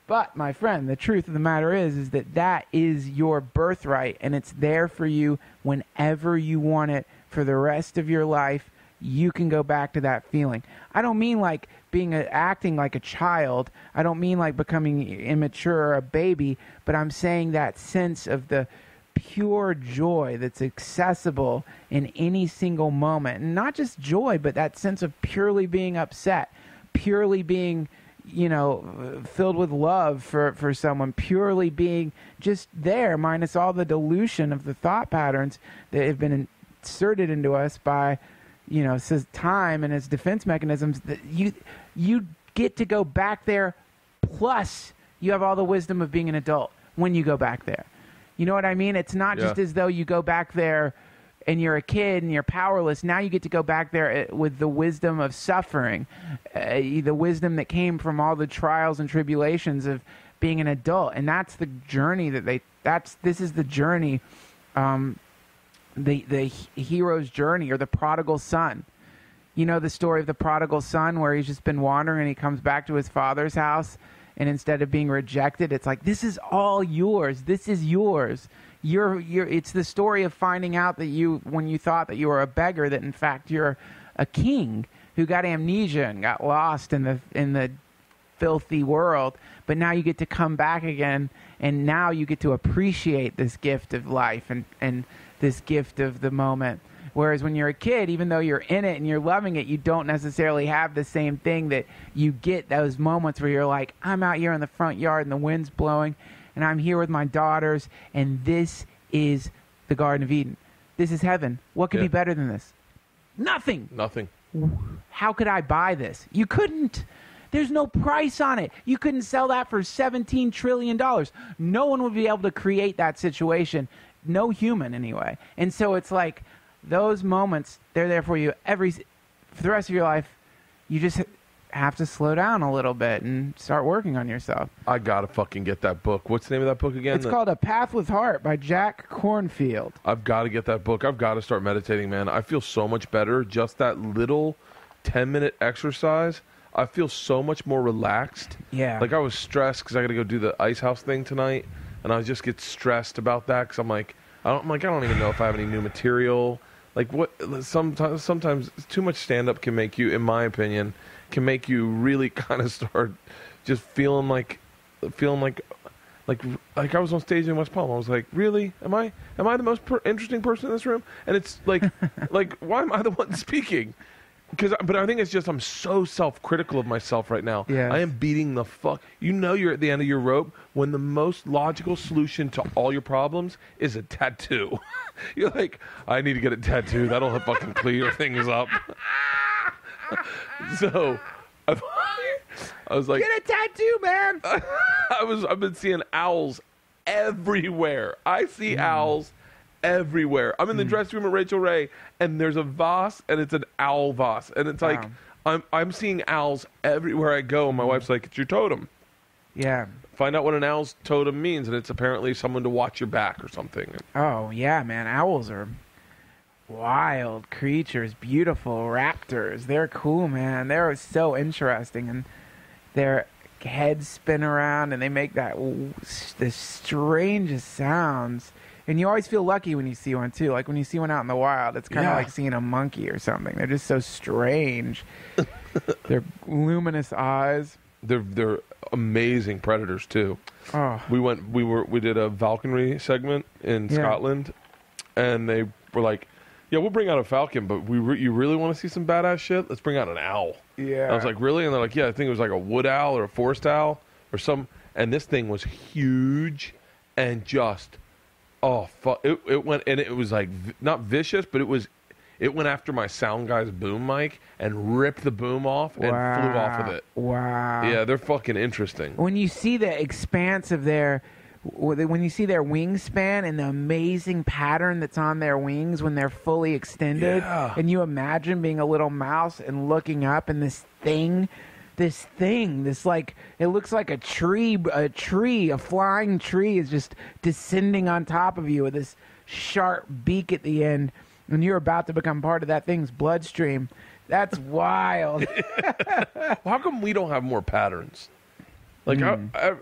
But, my friend, the truth of the matter is that is your birthright, and it's there for you whenever you want it for the rest of your life. You can go back to that feeling. I don't mean like acting like a child. I don't mean like becoming immature or a baby, but I'm saying that sense of the pure joy that's accessible in any single moment. And not just joy, but that sense of purely being upset, purely being, filled with love for someone, purely being just there, minus all the dilution of the thought patterns that have been inserted into us by, time and its defense mechanisms. That you get to go back there, plus you have all the wisdom of being an adult when you go back there. You know what I mean? It's not just as though you go back there and you're a kid and you're powerless. Now you get to go back there with the wisdom of suffering, the wisdom that came from all the trials and tribulations of being an adult. And that's the journey this is the journey, the hero's journey, or the prodigal son. You know the story of the prodigal son where he's just been wandering and he comes back to his father's house. And instead of being rejected, it's like, this is all yours. This is yours. It's the story of finding out that when you thought that you were a beggar, that in fact you're a king who got amnesia and got lost in the filthy world. But now you get to come back again, and now you get to appreciate this gift of life and this gift of the moment. Whereas when you're a kid, even though you're in it and you're loving it, you don't necessarily have the same thing that you get those moments where you're like, I'm out here in the front yard and the wind's blowing and I'm here with my daughters and this is the Garden of Eden. This is heaven. What could be better than this? Nothing. How could I buy this? You couldn't. There's no price on it. You couldn't sell that for $17 trillion. No one would be able to create that situation. No human, anyway. And so it's like, those moments, they're there for you for the rest of your life. You just have to slow down a little bit and start working on yourself. I gotta fucking get that book. What's the name of that book again? It's called A Path with Heart by Jack Kornfield. I've got to get that book. I've got to start meditating, man. I feel so much better. Just that little 10-minute exercise. I feel so much more relaxed. Yeah. Like I was stressed because I got to go do the ice house thing tonight, and I just get stressed about that because I don't even know if I have any new material. Like what? Sometimes too much stand-up can make you, in my opinion, really kind of start just feeling like I was on stage in West Palm. I was like, really? Am I the most interesting person in this room? And it's like, why am I the one speaking? But I think it's just I'm so self-critical of myself right now. Yes. I am beating the fuck. You're at the end of your rope when the most logical solution to all your problems is a tattoo. You're like, I need to get a tattoo. That'll fucking clear things up. So I was like, get a tattoo, man. I've been seeing owls everywhere. I see owls everywhere. I'm in the dressing room at Rachel Ray, and there's a vase, and it's an owl vase, and it's like I'm seeing owls everywhere I go. And my wife's like, "It's your totem." Yeah. Find out what an owl's totem means, and it's apparently someone to watch your back or something. Oh yeah, man. Owls are wild creatures, beautiful raptors. They're cool, man. They're so interesting, and their heads spin around, and they make the strangest sounds. And you always feel lucky when you see one, too. Like, when you see one out in the wild, it's kind of like seeing a monkey or something. They're just so strange. Their luminous eyes. They're amazing predators, too. Oh. We did a falconry segment in Scotland, and they were like, yeah, we'll bring out a falcon, but you really want to see some badass shit? Let's bring out an owl. Yeah. And I was like, really? And they're like, yeah, I think it was like a wood owl or a forest owl. and this thing was huge and just, oh, fuck. It went, and it was like, not vicious, but it went after my sound guy's boom mic and ripped the boom off and flew off with it. Wow. Yeah, they're fucking interesting. When you see the expanse of when you see their wingspan and the amazing pattern that's on their wings when they're fully extended, and you imagine being a little mouse and looking up and this like, it looks like a flying tree is just descending on top of you with this sharp beak at the end, and you're about to become part of that thing's bloodstream. That's wild. How come we don't have more patterns? Like,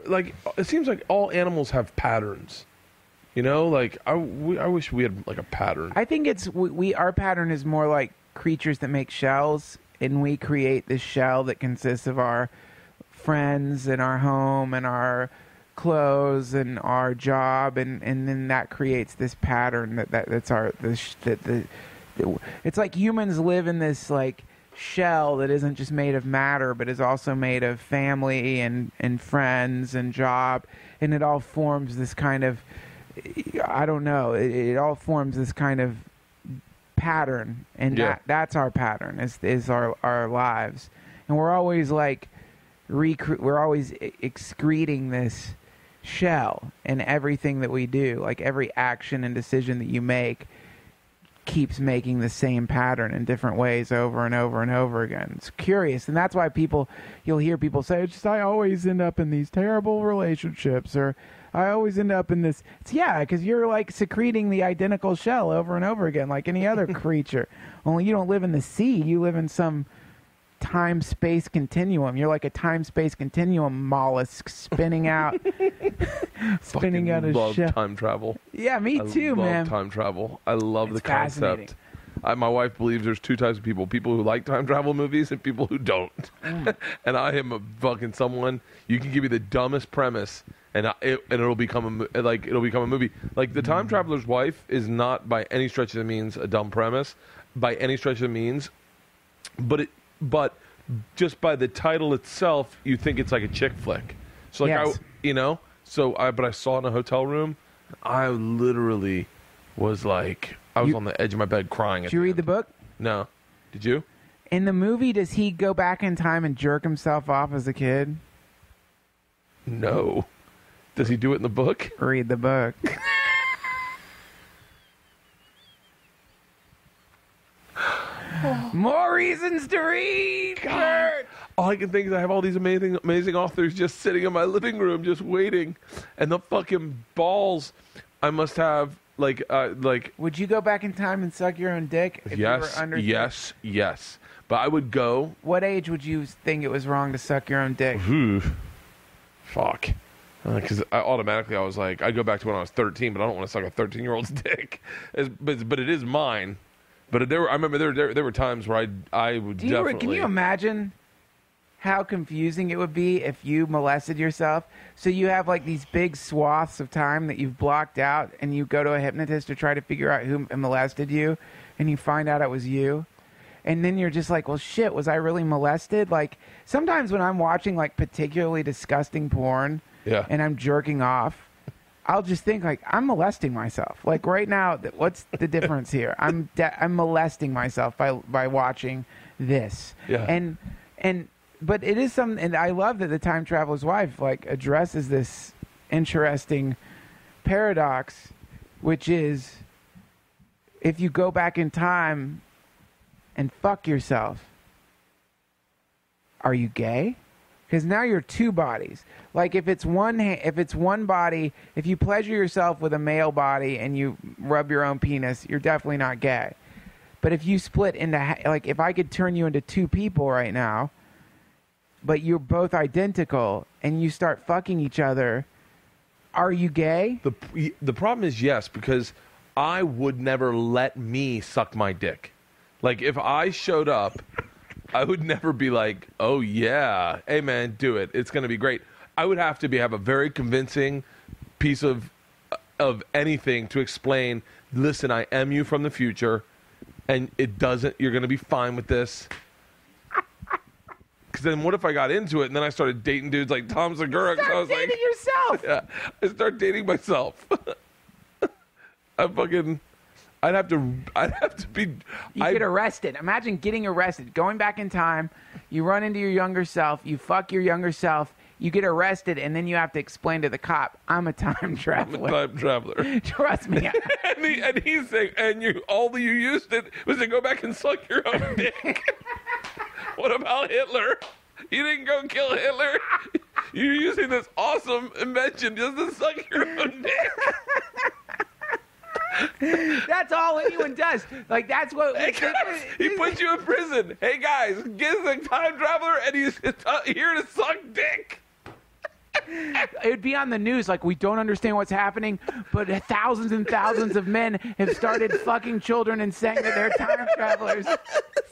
like it seems like all animals have patterns. You know, like I wish we had like a pattern. I think it's our pattern is more like creatures that make shells, and we create this shell that consists of our friends and our home and our clothes and our job, and then that creates this pattern it's like humans live in this like shell that isn't just made of matter but is also made of family and friends and job, and it all forms this kind of, I don't know, it all forms this kind of pattern, and that's our pattern is our lives, and we're always like we're always excreting this shell in everything that we do. Like every action and decision that you make keeps making the same pattern in different ways over and over and over again. It's curious, and that's why you'll hear people say, it's just, I always end up in these terrible relationships, or I always end up in this. It's because you're like secreting the identical shell over and over again like any other creature. Only you don't live in the sea, you live in some time-space continuum. You're like a time-space continuum mollusk spinning out a love shell. Time travel. Yeah, me too, man. I love time travel. I love the concept. Fascinating. My wife believes there's two types of people who like time travel movies and people who don't. And I am a fucking someone, you can give me the dumbest premise and it'll become a movie. Like The Time Traveler's Wife is not by any stretch of the means a dumb premise, by any stretch of the means, but just by the title itself, you think it's like a chick flick. So like but I saw it in a hotel room. I literally was like, I was on the edge of my bed crying. Did you read the book? No. Did you? In the movie, does he go back in time and jerk himself off as a kid? No. Does he do it in the book? Read the book. More reasons to read, Bert. All I can think is I have all these amazing authors just sitting in my living room just waiting, and the fucking balls I must have like. Would you go back in time and suck your own dick if you were under? Yes. But I would go. What age would you think it was wrong to suck your own dick? Fuck. Because I was like, I'd go back to when I was 13, but I don't want to suck a 13-year-old's dick. But it is mine. But I remember there were times where I would definitely. Can you imagine how confusing it would be if you molested yourself? So you have like these big swaths of time that you've blocked out, and you go to a hypnotist to try to figure out who molested you, and you find out it was you. And then you're just like, well, shit, was I really molested? Like, sometimes when I'm watching like particularly disgusting porn and I'm jerking off, I'll just think like, I'm molesting myself. Like right now, what's the difference here? I'm molesting myself by watching this. Yeah. But it is and I love that The Time Traveler's Wife like addresses this interesting paradox, which is if you go back in time and fuck yourself, are you gay? Because now you're two bodies. Like if it's one body, if you pleasure yourself with a male body and you rub your own penis, you're definitely not gay. But if you split into, like if I could turn you into two people right now, but you're both identical and you start fucking each other, are you gay? The problem is yes, because I would never let me suck my dick. Like if I showed up, I would never be like, oh yeah, hey man, do it. It's going to be great. I would have to have a very convincing piece of anything to explain, listen, I am you from the future, and you're going to be fine with this. because then what if I got into it and then I started dating dudes like Tom Segura? Start I was dating like, yourself. yeah, I start dating myself. I'd have to be. You get arrested. Imagine getting arrested, going back in time. You run into your younger self. You fuck your younger self. You get arrested, and then you have to explain to the cop, "I'm a time traveler." I'm a time traveler. Trust me. and he's saying, and all you used it was to go back and suck your own dick. What about Hitler? You didn't go kill Hitler. You're using this awesome invention just to suck your own dick. That's all anyone does. Like, that's what... Hey guys, he puts you in prison. Hey guys, get a time traveler and he's here to suck dick. It would be on the news like, we don't understand what's happening, but thousands and thousands of men have started fucking children and saying that they're time travelers.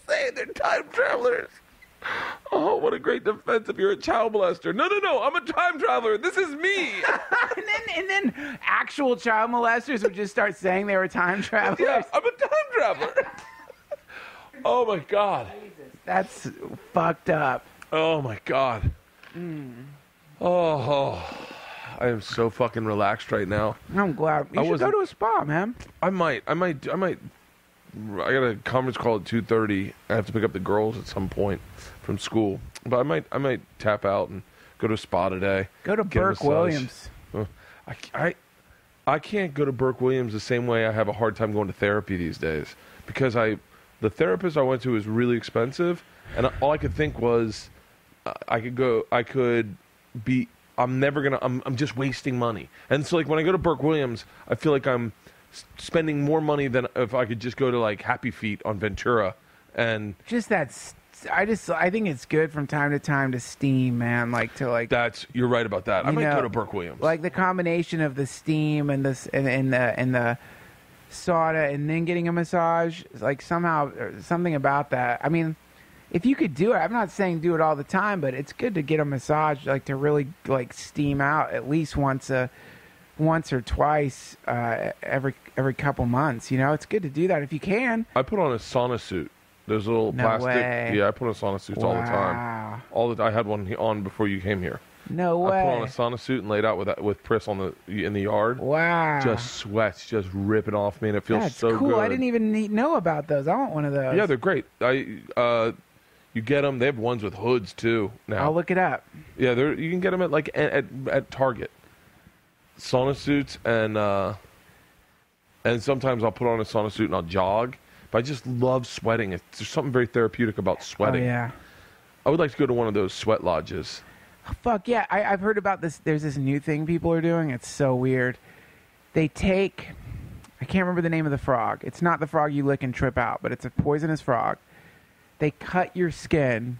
Saying they're time travelers. Oh, what a great defense if you're a child molester. No, I'm a time traveler. This is me. and then actual child molesters would just start saying they were time travelers. Yeah, I'm a time traveler. Oh, my God. Jesus, that's fucked up. Oh, my God. Oh, I am so fucking relaxed right now. I'm glad. You should go to a spa, man. I might. I got a conference call at 2:30. I have to pick up the girls at some point from school. But I might tap out and go to a spa today. Go to Burke Williams. I can't go to Burke Williams the same way I have a hard time going to therapy these days because the therapist I went to is really expensive, and all I could think was I'm just wasting money. And so like when I go to Burke Williams, I feel like I'm spending more money than if I could just go to like Happy Feet on Ventura and just that's. I think it's good from time to time to steam, man. You're right about that. I might go to Burke Williams. Like the combination of the steam and the sauna and then getting a massage, like somehow something about that. I mean, if you could do it, I'm not saying do it all the time, but it's good to get a massage, like to really like steam out at least once or twice every couple months. You know, it's good to do that if you can. I put on a sauna suit. There's a little plastic. Way. Yeah, I put on sauna suits all the time. I had one on before you came here. No way. I put on a sauna suit and laid out with Chris in the yard. Wow. Just sweats, just ripping off me, and it feels That's so cool. good. I didn't even know about those. I want one of those. Yeah, they're great. You get them. They have ones with hoods too now. I'll look it up. Yeah, you can get them at Target. Sauna suits and sometimes I'll put on a sauna suit and I'll jog. But I just love sweating. There's something very therapeutic about sweating. Oh, yeah. I would like to go to one of those sweat lodges. Fuck yeah. I've heard about this. There's this new thing people are doing. It's so weird. They take... I can't remember the name of the frog. It's not the frog you lick and trip out, but it's a poisonous frog. They cut your skin,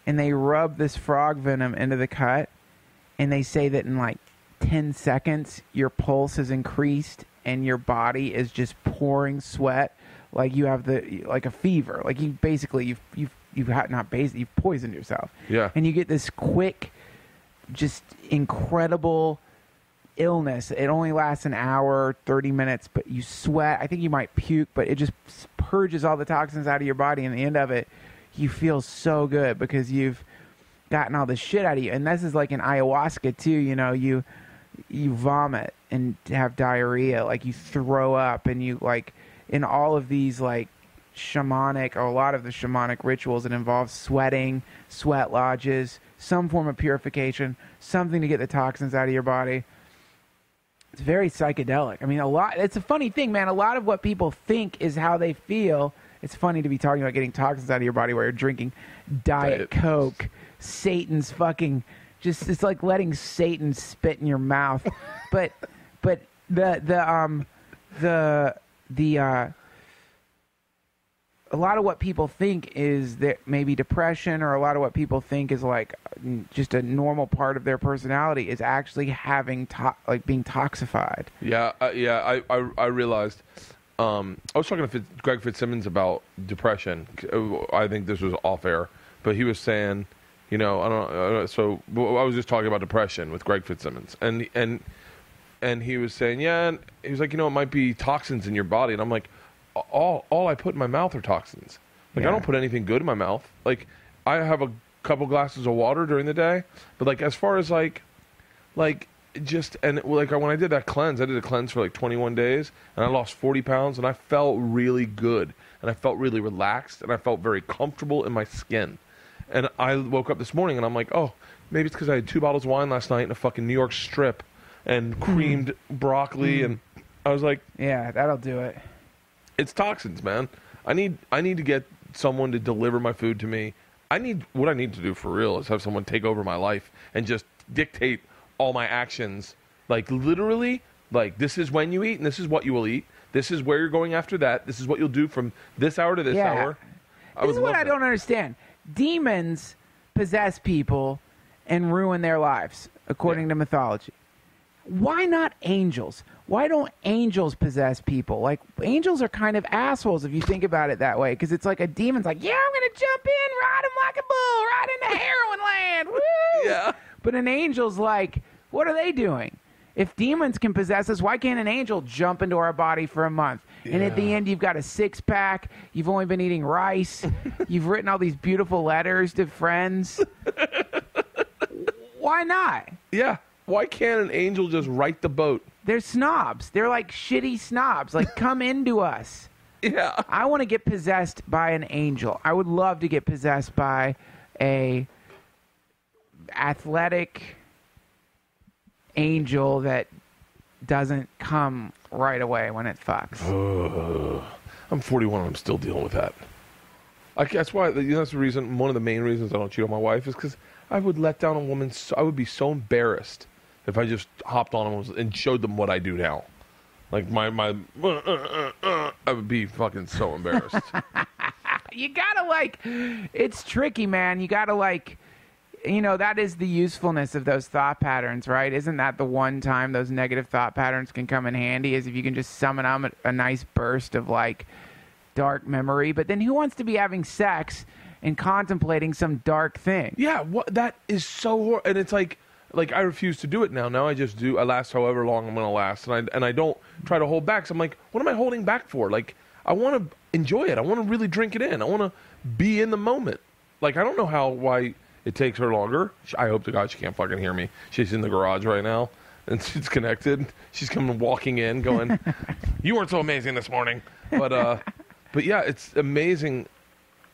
and they rub this frog venom into the cut, and they say that in like 10 seconds, your pulse has increased, and your body is just pouring sweat. Like you have like a fever. Like you've poisoned yourself. Yeah. And you get this quick, just incredible illness. It only lasts an hour, 30 minutes, but you sweat. I think you might puke, but it just purges all the toxins out of your body. And at the end of it, you feel so good because you've gotten all the shit out of you. And this is like an ayahuasca too. You know, you vomit and have diarrhea. Like you throw up and you like... In all of these, like, shamanic, or a lot of the shamanic rituals that involve sweating, sweat lodges, some form of purification, something to get the toxins out of your body. It's very psychedelic. I mean, it's a funny thing, man. A lot of what people think is how they feel. It's funny to be talking about getting toxins out of your body while you're drinking Diet Coke. Satan's fucking... it's like letting Satan spit in your mouth. but a lot of what people think is that maybe depression, or a lot of what people think is like just a normal part of their personality, is actually having being toxified. Yeah, I realized. I was talking to Greg Fitzsimmons about depression. I think this was off air, but he was saying, you know, I was just talking about depression with Greg Fitzsimmons, and he was saying, yeah, and he was like, you know, it might be toxins in your body. And I'm like, all I put in my mouth are toxins. Like, yeah. I don't put anything good in my mouth. Like, I have a couple glasses of water during the day. But like as far as like just and like when I did that cleanse, I did a cleanse for like 21 days, and I lost 40 pounds, and I felt really good, and I felt really relaxed, and I felt very comfortable in my skin. And I woke up this morning, and I'm like, oh, maybe it's because I had 2 bottles of wine last night and a fucking New York strip and creamed broccoli, and I was like, yeah, that'll do it. It's toxins, man. I need to get someone to deliver my food to me. What I need to do for real is have someone take over my life and just dictate all my actions. Like literally, like this is when you eat and this is what you will eat. This is where you're going after that. This is what you'll do from this hour to this hour. This is what I don't understand. Demons possess people and ruin their lives, according to mythology. Why not angels? Why don't angels possess people? Like, angels are kind of assholes if you think about it that way, because it's like a demon's like, yeah, I'm going to jump in, ride him like a bull, right into heroin land, woo! Yeah. But an angel's like, what are they doing? If demons can possess us, why can't an angel jump into our body for a month? Yeah. And at the end, you've got a 6-pack, you've only been eating rice, you've written all these beautiful letters to friends. Why not? Yeah. Why can't an angel just right the boat? They're snobs. They're like shitty snobs. Like, come into us. Yeah. I want to get possessed by an angel. I would love to get possessed by a athletic angel that doesn't come right away when it fucks. I'm 41 and I'm still dealing with that. That's why, that's the reason, one of the main reasons I don't cheat on my wife is because I would let down a woman. I would be so embarrassed if I just hopped on them and showed them what I do now. Like I would be fucking so embarrassed. You gotta it's tricky, man. You gotta that is the usefulness of those thought patterns, right? Isn't that the one time those negative thought patterns can come in handy, is if you can just summon on a nice burst of dark memory. But then who wants to be having sex and contemplating some dark thing? Yeah, that is so horrible. And it's like I refuse to do it now. Now I just do. I last however long I'm going to last, and I don't try to hold back. So I'm like, what am I holding back for? Like, I want to enjoy it. I want to really drink it in. I want to be in the moment. Like, I don't know why it takes her longer. I hope to God she can't fucking hear me. She's in the garage right now, and she's connected. She's coming walking in, going, "You weren't so amazing this morning." But yeah, it's amazing.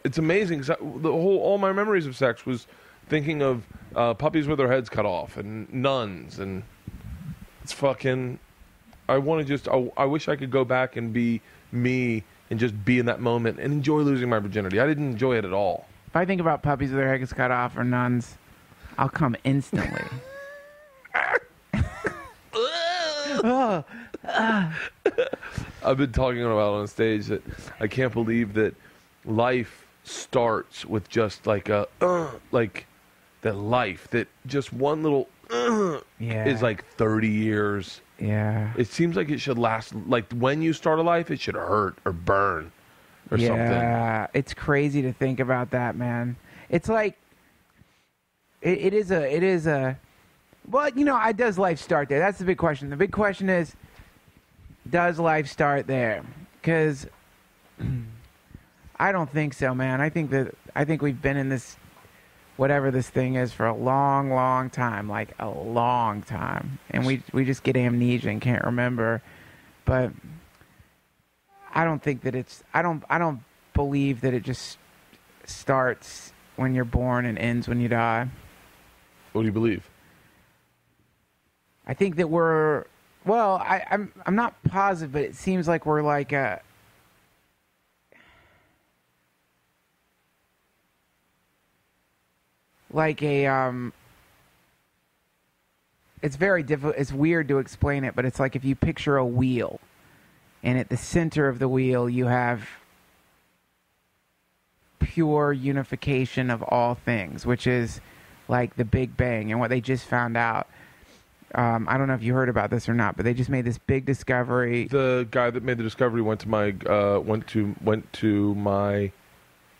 It's amazing because all my memories of sex was thinking of puppies with their heads cut off and nuns, and it's fucking. I want to just. I wish I could go back and be me and just be in that moment and enjoy losing my virginity. I didn't enjoy it at all. If I think about puppies with their heads cut off or nuns, I'll come instantly. I've been talking about on stage that I can't believe that life starts with just that life that just one little is like 30 years. Yeah. It seems like it should last, like when you start a life, it should hurt or burn or something. Yeah, it's crazy to think about that, man. It's like, it is a, well, does life start there? That's the big question. The big question is, does life start there? Because I don't think so, man. I think we've been in this, whatever this thing is, for a long, long time, like a long time, and we just get amnesia and can't remember. But I don't think that I don't believe that it just starts when you're born and ends when you die. What do you believe? I think that I'm not positive, but it seems like we're like a. It's very difficult. It's weird to explain it, but it's like if you picture a wheel, and at the center of the wheel you have pure unification of all things, which is like the Big Bang and what they just found out. I don't know if you heard about this or not, but they just made this big discovery. The guy that made the discovery went to my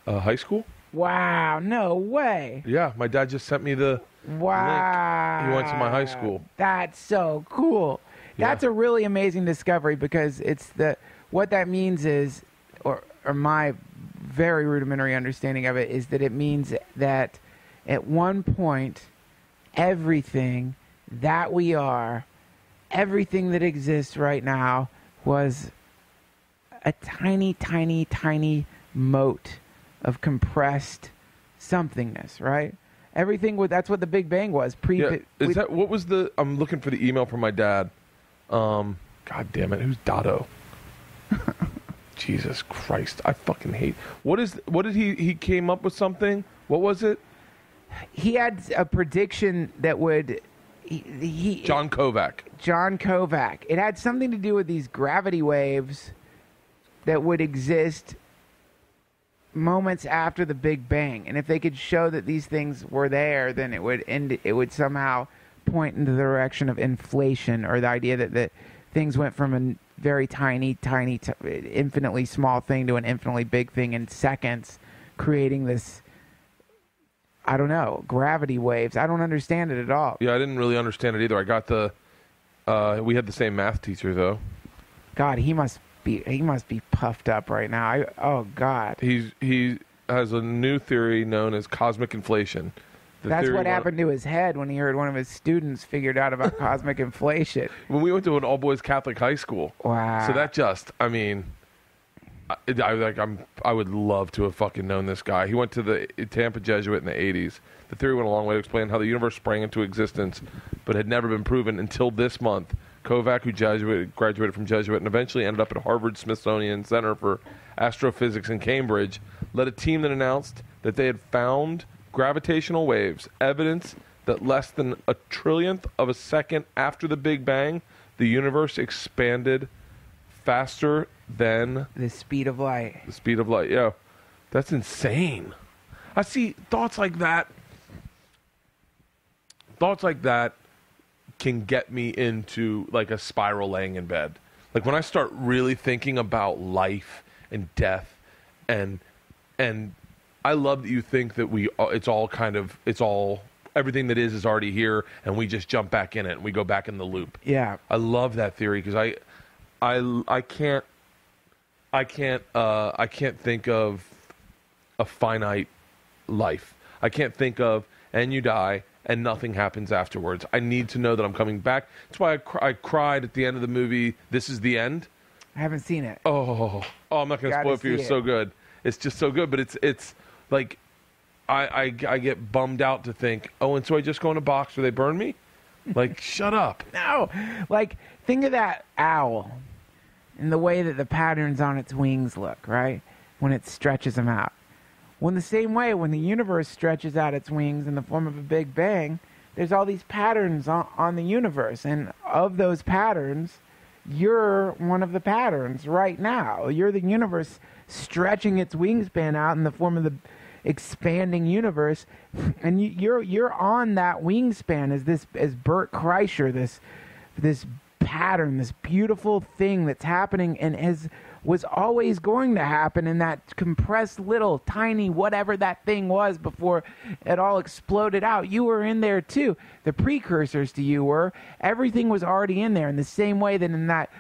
high school. Wow, no way. Yeah, my dad just sent me the link. He went to my high school. That's so cool. That's a really amazing discovery, because what that means is, or my very rudimentary understanding of it is that it means that at one point, everything that we are, everything that exists right now was a tiny, tiny, tiny mote of compressed somethingness, right? That's what the Big Bang was. What was the, I'm looking for the email from my dad. God damn it, who's Dotto? Jesus Christ, I fucking hate. What did he came up with something? What was it? He had a prediction that would, John Kovac. It had something to do with these gravity waves that would exist moments after the Big Bang, and if they could show that these things were there, then it would somehow point in the direction of inflation, or the idea that things went from a very tiny, infinitely small thing to an infinitely big thing in seconds, creating this, I don't know, gravity waves. I don't understand it at all. Yeah, I didn't really understand it either. I got we had the same math teacher though. God, he must be puffed up right now. Oh God. He has a new theory known as cosmic inflation. That's what happened to his head when he heard one of his students figured out about cosmic inflation. When we went to an all-boys Catholic high school. Wow. So that just, I mean, I would love to have fucking known this guy. He went to the Tampa Jesuit in the 80s. The theory went a long way to explain how the universe sprang into existence, but had never been proven until this month. Kovac, who graduated from Jesuit and eventually ended up at Harvard Smithsonian Center for Astrophysics in Cambridge, led a team that announced that they had found gravitational waves, evidence that less than a trillionth of a second after the Big Bang, the universe expanded faster than the speed of light. The speed of light, yeah. That's insane. I see thoughts like that. Thoughts like that can get me into like a spiral laying in bed. Like when I start really thinking about life and death and I love that you think that everything that is already here and we just jump back in it and we go back in the loop. Yeah. I love that theory because I can't think of a finite life. I can't think of and you die and nothing happens afterwards. I need to know that I'm coming back. That's why I cried at the end of the movie, This Is the End. I haven't seen it. Oh, I'm not going to spoil it for you. It's so good. It's just so good, but it's like I get bummed out to think, oh, and so I just go in a box where they burn me? Like, shut up. No. Like, think of that owl and the way that the patterns on its wings look, right? When it stretches them out. Well, in the same way, when the universe stretches out its wings in the form of a Big Bang, there's all these patterns on the universe. And of those patterns, you're one of the patterns right now. You're the universe stretching its wingspan out in the form of the expanding universe. And you're on that wingspan as Bert Kreischer, this pattern, this beautiful thing that's happening and was always going to happen in that compressed little tiny whatever that thing was before it all exploded out. You were in there too. The precursors to you were. Everything was already in there in the same way that in that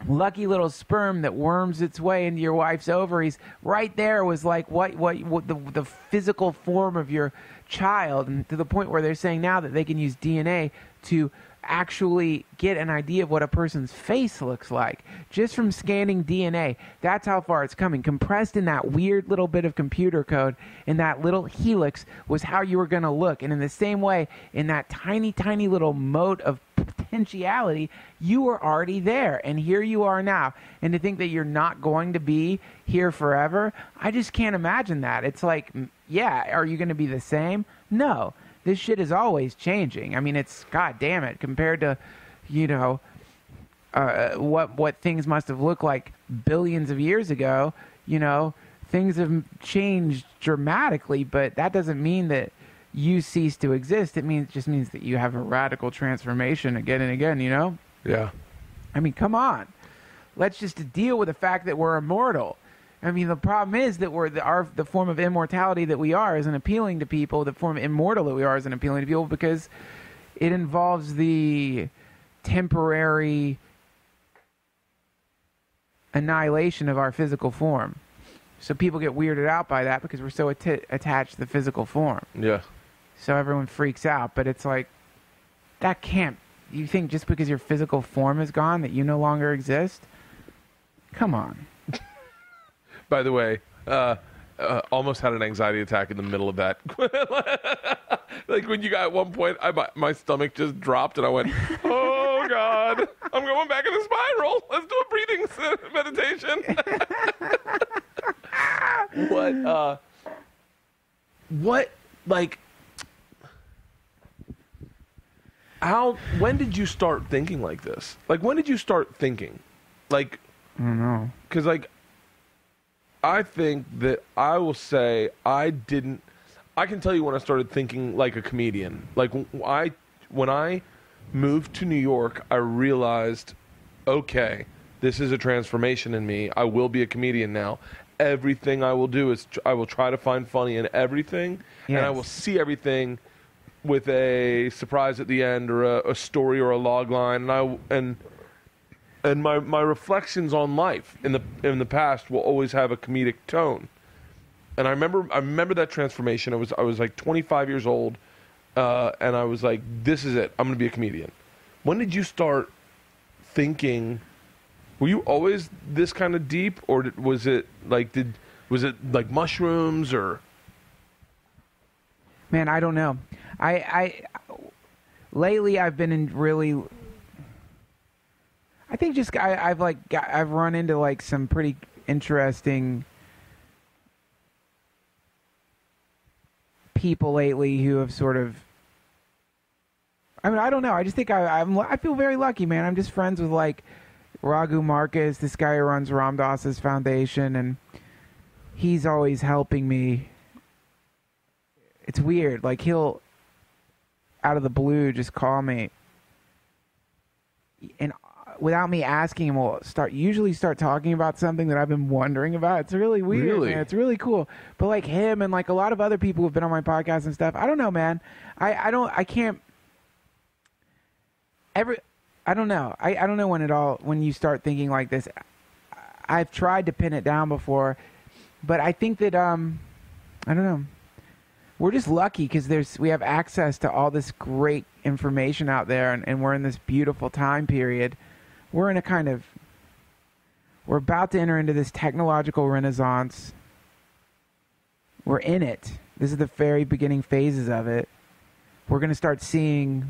lucky little sperm that worms its way into your wife's ovaries, right there was like what the physical form of your child, and to the point where they're saying now that they can use DNA to actually get an idea of what a person's face looks like just from scanning DNA. That's how far it's coming. Compressed in that weird little bit of computer code in that little helix was how you were going to look. And in the same way, in that tiny, tiny little mote of potentiality, you were already there. And here you are now. And to think that you're not going to be here forever, I just can't imagine that. It's like, yeah, are you going to be the same? No. This shit is always changing. I mean, it's, god damn it, compared to, what things must have looked like billions of years ago, things have changed dramatically, but that doesn't mean that you cease to exist. It just means that you have a radical transformation again and again, Yeah. I mean, come on. Let's just deal with the fact that we're immortal. I mean, the problem is that the form of immortality that we are isn't appealing to people. The form of immortal that we are isn't appealing to people because it involves the temporary annihilation of our physical form. So people get weirded out by that because we're so attached to the physical form. Yeah. So everyone freaks out, but it's like, that can't, you think just because your physical form is gone that you no longer exist? Come on. By the way, almost had an anxiety attack in the middle of that. Like when you got at one point, my stomach just dropped and I went, oh God, I'm going back in a spiral. Let's do a breathing meditation. When did you start thinking like this? Like, when did you start thinking? Like, I don't know. Because, like, I think that I will say I can tell you when I started thinking like a comedian. Like, when I moved to New York, I realized, okay, this is a transformation in me. I will be a comedian now. Everything I will do is I will try to find funny in everything, Yes. and I will see everything with a surprise at the end or a story or a log line, and my reflections on life in the past will always have a comedic tone. And I remember that transformation. I was like 25 years old, and I was like, this is it. I'm going to be a comedian. When did you start thinking? Were you always this kind of deep, or was it like mushrooms or? Man, I don't know. Lately I've been in really. I think just I've run into like some pretty interesting people lately who have sort of. I mean, I don't know. I just think I feel very lucky, man. I'm just friends with like Raghu Marcus, this guy who runs Ram Dass's foundation, and he's always helping me. It's weird. Like, he'll, out of the blue, just call me. And without me asking him, we'll usually start talking about something that I've been wondering about. It's really weird, Really? man. It's really cool. But, like, him and, like, a lot of other people who've been on my podcast and stuff, I don't know, man. I don't know. I don't know when you start thinking like this. I've tried to pin it down before, but I think that, I don't know. We're just lucky because we have access to all this great information out there, and we're in this beautiful time period. We're about to enter into this technological renaissance. We're in it. This is the very beginning phases of it. We're going to start seeing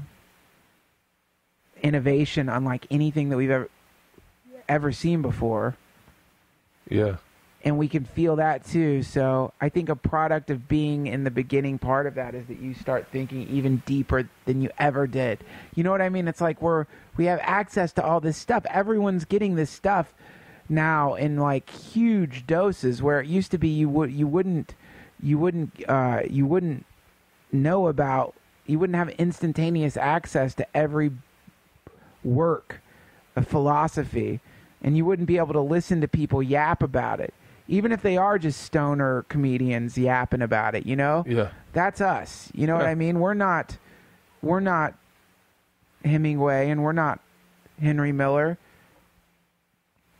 innovation unlike anything that we've ever seen before. Yeah. And we can feel that too. So I think a product of being in the beginning part of that is that you start thinking even deeper than you ever did. You know what I mean? It's like we have access to all this stuff. Everyone's getting this stuff now in like huge doses, where it used to be you wouldn't have instantaneous access to every work of philosophy, and you wouldn't be able to listen to people yap about it. Even if they are just stoner comedians yapping about it, you know? Yeah. That's us. You know what I mean? We're not Hemingway, and we're not Henry Miller.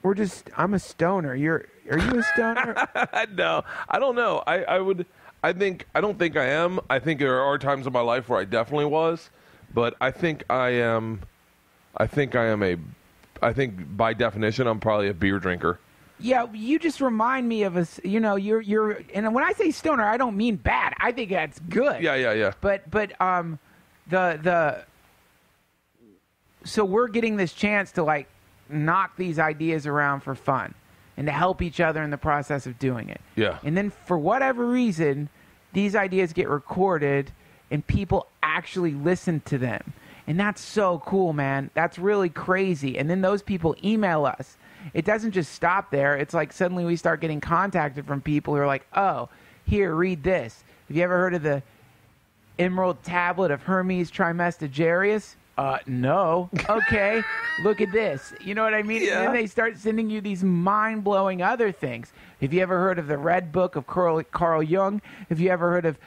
I'm a stoner. Are you a stoner? No, I don't know. I don't think I am. I think there are times in my life where I definitely was, but I think by definition I'm probably a beer drinker. Yeah, you just remind me of us. You know, you're, and when I say stoner, I don't mean bad. I think that's good. Yeah. But so we're getting this chance to like knock these ideas around for fun and to help each other in the process of doing it. Yeah. And then for whatever reason, these ideas get recorded and people actually listen to them. And that's so cool, man. That's really crazy. And then those people email us. It doesn't just stop there. It's like suddenly we start getting contacted from people who are like, oh, here, read this. Have you ever heard of the Emerald Tablet of Hermes Trismegisterius? No. Okay, look at this. You know what I mean? Yeah. And then they start sending you these mind-blowing other things. Have you ever heard of the Red Book of Carl Jung? Have you ever heard of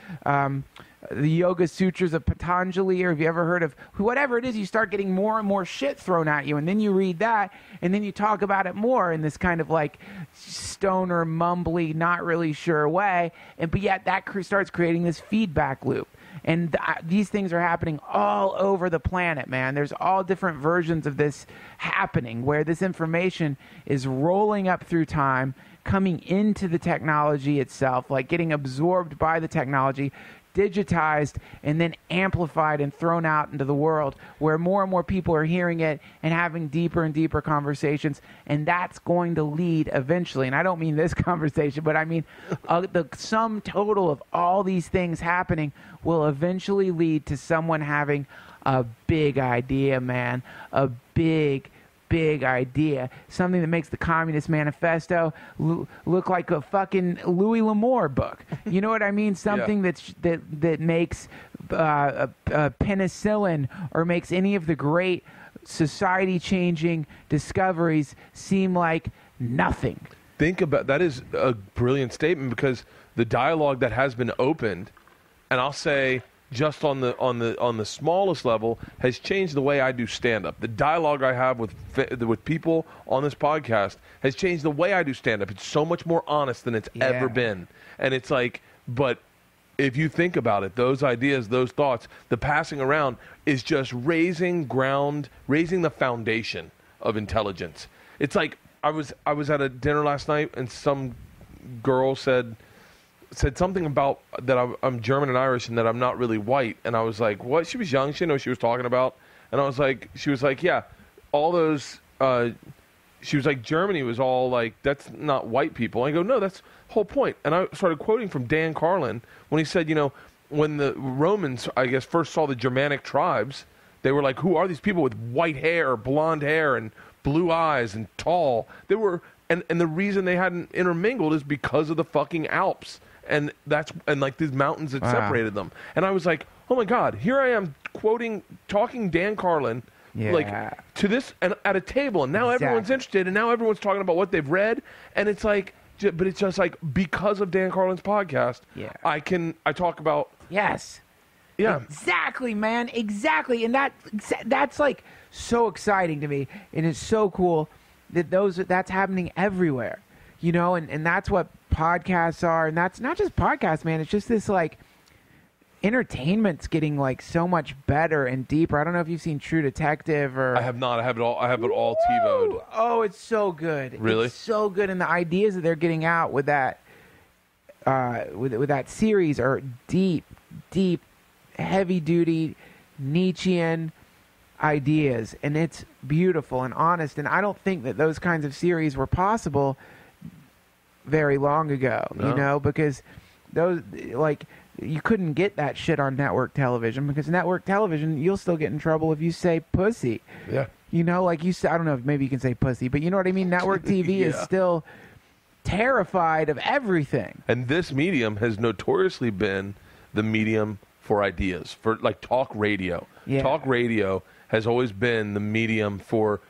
the Yoga Sutras of Patanjali, or have you ever heard of whatever it is, you start getting more and more shit thrown at you, and then you read that, and then you talk about it more in this kind of like stoner, mumbly, not really sure way, but yet that starts creating this feedback loop. And these things are happening all over the planet, man. There's all different versions of this happening, where this information is rolling up through time, coming into the technology itself, like getting absorbed by the technology, digitized, and then amplified and thrown out into the world, where more and more people are hearing it and having deeper and deeper conversations. And that's going to lead eventually, and I don't mean this conversation, but I mean the sum total of all these things happening will eventually lead to someone having a big idea, man. A big idea, something that makes the Communist Manifesto look like a fucking Louis L'Amour book. You know what I mean? Something that makes penicillin, or makes any of the great society-changing discoveries seem like nothing. Think about that. Is a brilliant statement, because the dialogue that has been opened, and I'll say, just on the smallest level, has changed the way I do stand-up. The dialogue I have with people on this podcast has changed the way I do stand-up. It's so much more honest than it's ever been. And it's like, but if you think about it, those ideas, those thoughts, the passing around is just raising the foundation of intelligence. It's like, I was at a dinner last night, and some girl said something about that I'm German and Irish and that I'm not really white. And I was like, what? She was young. She didn't know what she was talking about. And I was like, she was like, yeah, all those, she was like, Germany was all like, that's not white people. And I go, no, that's the whole point. And I started quoting from Dan Carlin when he said, when the Romans, I guess, first saw the Germanic tribes, they were like, who are these people with white hair, blonde hair, and blue eyes and tall? They were, and the reason they hadn't intermingled is because of the fucking Alps. And like these mountains that separated them. And I was like, oh my God, here I am talking Dan Carlin, like to this, and at a table, and now everyone's interested, and now everyone's talking about what they've read, and it's like, but it's just like, because of Dan Carlin's podcast, I talk about exactly, man, exactly, and that's like so exciting to me, and it's so cool that that's happening everywhere. And that's what podcasts are, and that's not just podcasts, man. It's just this like entertainment's getting like so much better and deeper. I don't know if you've seen True Detective or. I have not. I have it all TiVo'd. Oh, it's so good. Really? It's so good, and the ideas that they're getting out with that with that series are deep, heavy duty Nietzschean ideas, and it's beautiful and honest. And I don't think that those kinds of series were possible very long ago, because those, like, you couldn't get that shit on network television, because network television, you'll still get in trouble if you say pussy. Yeah. Like you say, I don't know if maybe you can say pussy, but you know what I mean? Network TV is still terrified of everything. And this medium has notoriously been the medium for ideas, for like talk radio. Yeah. Talk radio has always been the medium for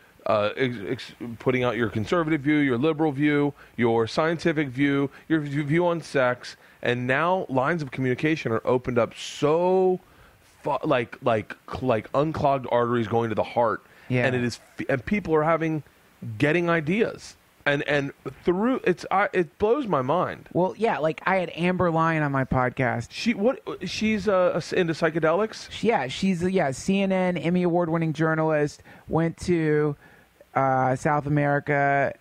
putting out your conservative view, your liberal view, your scientific view, your view on sex, and now lines of communication are opened up so like unclogged arteries going to the heart, and people are getting ideas, and through it blows my mind. Well, yeah, like I had Amber Lyon on my podcast. She's into psychedelics. She's a CNN Emmy award-winning journalist. Went to South America,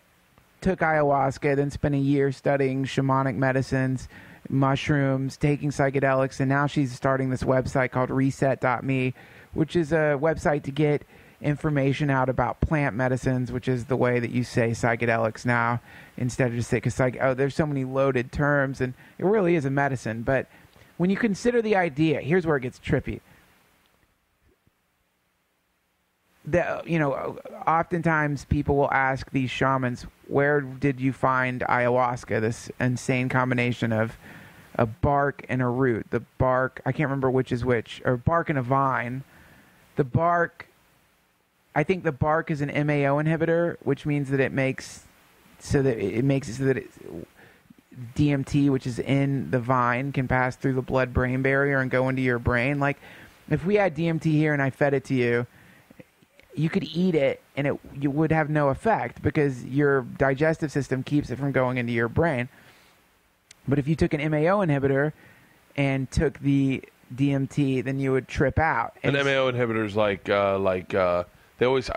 took ayahuasca, then spent a year studying shamanic medicines, mushrooms, taking psychedelics, and now she's starting this website called reset.me, which is a website to get information out about plant medicines, which is the way that you say psychedelics now, instead of just say, because there's so many loaded terms, and it really is a medicine. But when you consider the idea, here's where it gets trippy. Oftentimes people will ask these shamans, where did you find ayahuasca, this insane combination of a bark and a root? The bark, I can't remember which is which, or bark and a vine. The bark, I think the bark is an MAO inhibitor, which means that it makes it so that DMT, which is in the vine, can pass through the blood-brain barrier and go into your brain. Like, if we had DMT here and I fed it to you, you could eat it and you would have no effect because your digestive system keeps it from going into your brain. But if you took an MAO inhibitor and took the DMT, then you would trip out. And MAO inhibitors, I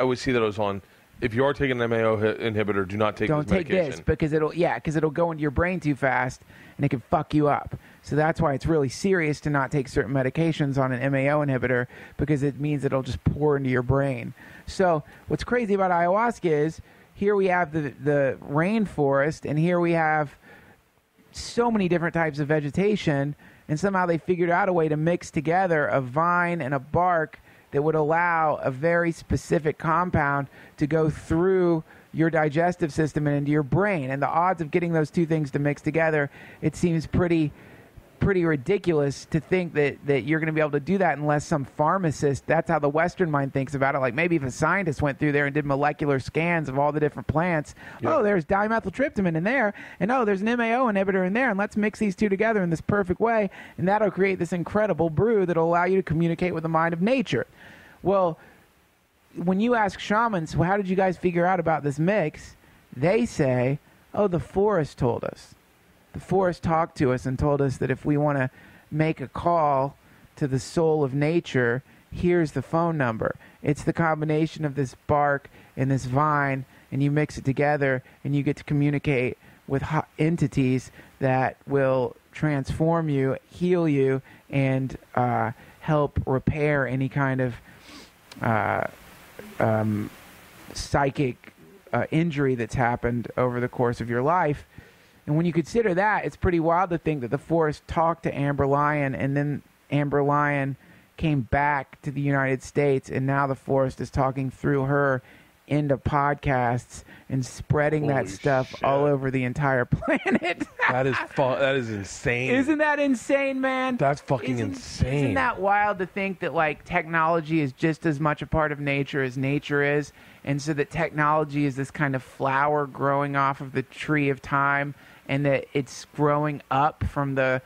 always see that it was on. If you are taking an MAO inhibitor, do not take this medication. Don't take this because it'll go into your brain too fast and it can fuck you up. So that's why it's really serious to not take certain medications on an MAO inhibitor because it means it'll just pour into your brain. So what's crazy about ayahuasca is here we have the rainforest and here we have so many different types of vegetation, and somehow they figured out a way to mix together a vine and a bark that would allow a very specific compound to go through your digestive system and into your brain. And the odds of getting those two things to mix together, it seems pretty ridiculous to think that you're going to be able to do that unless some pharmacist, that's how the Western mind thinks about it. Like maybe if a scientist went through there and did molecular scans of all the different plants, oh, there's dimethyltryptamine in there, and oh, there's an MAO inhibitor in there, and let's mix these two together in this perfect way, and that'll create this incredible brew that'll allow you to communicate with the mind of nature. Well, when you ask shamans, well, how did you guys figure out about this mix? They say, oh, the forest told us. The forest talked to us and told us that if we want to make a call to the soul of nature, here's the phone number. It's the combination of this bark and this vine, and you mix it together, and you get to communicate with entities that will transform you, heal you, and help repair any kind of psychic injury that's happened over the course of your life. And when you consider that, it's pretty wild to think that the forest talked to Amber Lion, and then Amber Lion came back to the United States, and now the forest is talking through her into podcasts and spreading Holy that stuff shit. all over the entire planet. That is insane. Isn't that insane, man? That's fucking insane. Isn't that wild to think that like technology is just as much a part of nature as nature is, and so that technology is this kind of flower growing off of the tree of time, and that it's growing up from the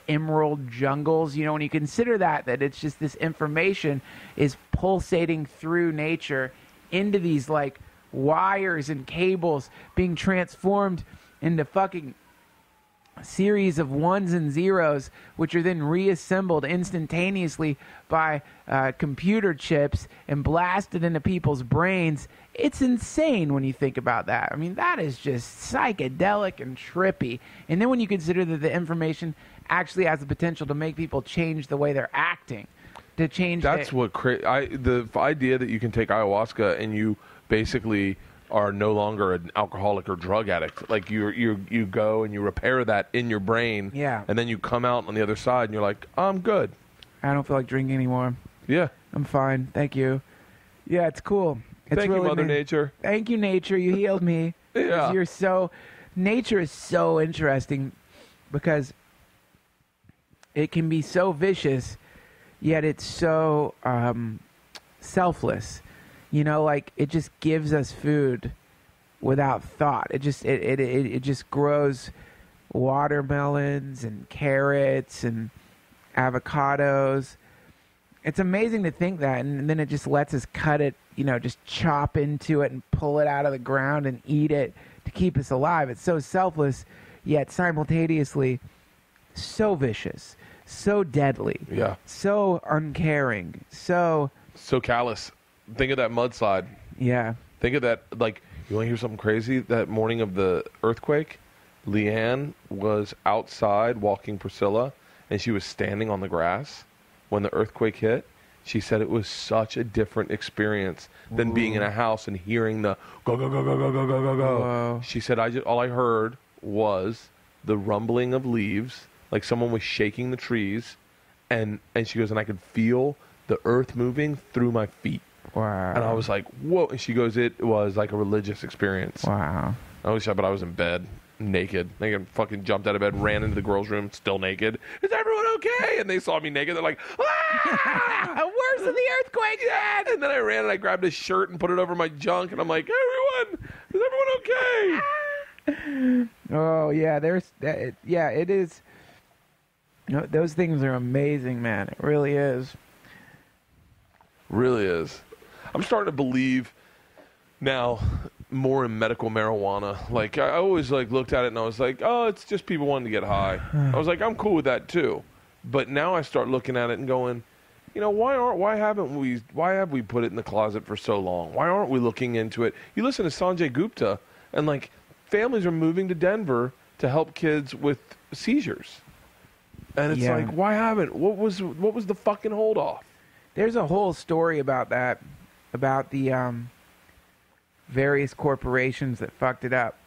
emerald jungles. You know, when you consider that it's just this information is pulsating through nature into these like wires and cables being transformed into fucking series of ones and zeros, which are then reassembled instantaneously by computer chips and blasted into people's brains. It's insane when you think about that. I mean, that is just psychedelic and trippy. And then when you consider that the information actually has the potential to make people change the way they're acting, to change. That's the idea that you can take ayahuasca and you basically are no longer an alcoholic or drug addict. Like you go and you repair that in your brain. Yeah. And then you come out on the other side and you're like, I'm good. I don't feel like drinking anymore. Yeah. I'm fine. Thank you. Yeah, it's cool. Thank you, Mother Nature. Thank you, Nature. You healed me. Yeah. Nature is so interesting because it can be so vicious, yet it's so selfless. You know, like it just gives us food without thought. It just grows watermelons and carrots and avocados. It's amazing to think that, and then it just lets us cut it, you know, just chop into it and pull it out of the ground and eat it to keep us alive. It's so selfless, yet simultaneously so vicious, so deadly, so uncaring, so callous. Think of that mudslide. Yeah. Think of that, like, you want to hear something crazy? That morning of the earthquake, Leanne was outside walking Priscilla, and she was standing on the grass when the earthquake hit. She said it was such a different experience than being in a house and hearing the go, go, go, go, go, go, go, go, go. Whoa. She said, all I heard was the rumbling of leaves, like someone was shaking the trees, and she goes, and I could feel the earth moving through my feet. Wow. And I was like, whoa. And she goes, it was like a religious experience. Wow. I was but I was in bed, naked. Like, I fucking jumped out of bed, ran into the girls' room, still naked. Is everyone okay? And they saw me naked. They're like, ah! Worse than the earthquake, man! And then I ran and I grabbed a shirt and put it over my junk. And I'm like, everyone, is everyone okay? Oh yeah, it is. No, those things are amazing, man. It really is. Really is. I'm starting to believe now more in medical marijuana. Like I always looked at it and I was like, oh, it's just people wanting to get high. I was like, I'm cool with that too. But now I start looking at it and going, you know, why have we put it in the closet for so long? Why aren't we looking into it? You listen to Sanjay Gupta and like families are moving to Denver to help kids with seizures. And it's like, why haven't? What was the fucking hold off? There's a whole story about that, about the various corporations that fucked it up.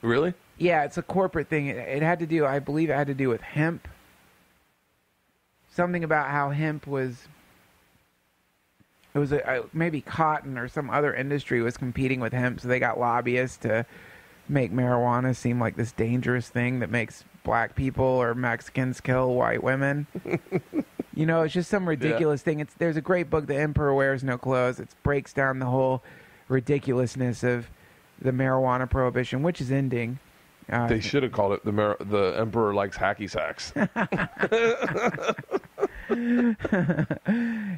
Really? Yeah, it's a corporate thing. It had to do, I believe it had to do with hemp. Something about how hemp was, it was maybe cotton or some other industry was competing with hemp, so they got lobbyists to make marijuana seem like this dangerous thing that makes black people or Mexicans kill white women. You know, it's just some ridiculous thing. There's a great book, The Emperor Wears No Clothes. It breaks down the whole ridiculousness of the marijuana prohibition, which is ending. They should have called it the Emperor Likes Hacky Sacks.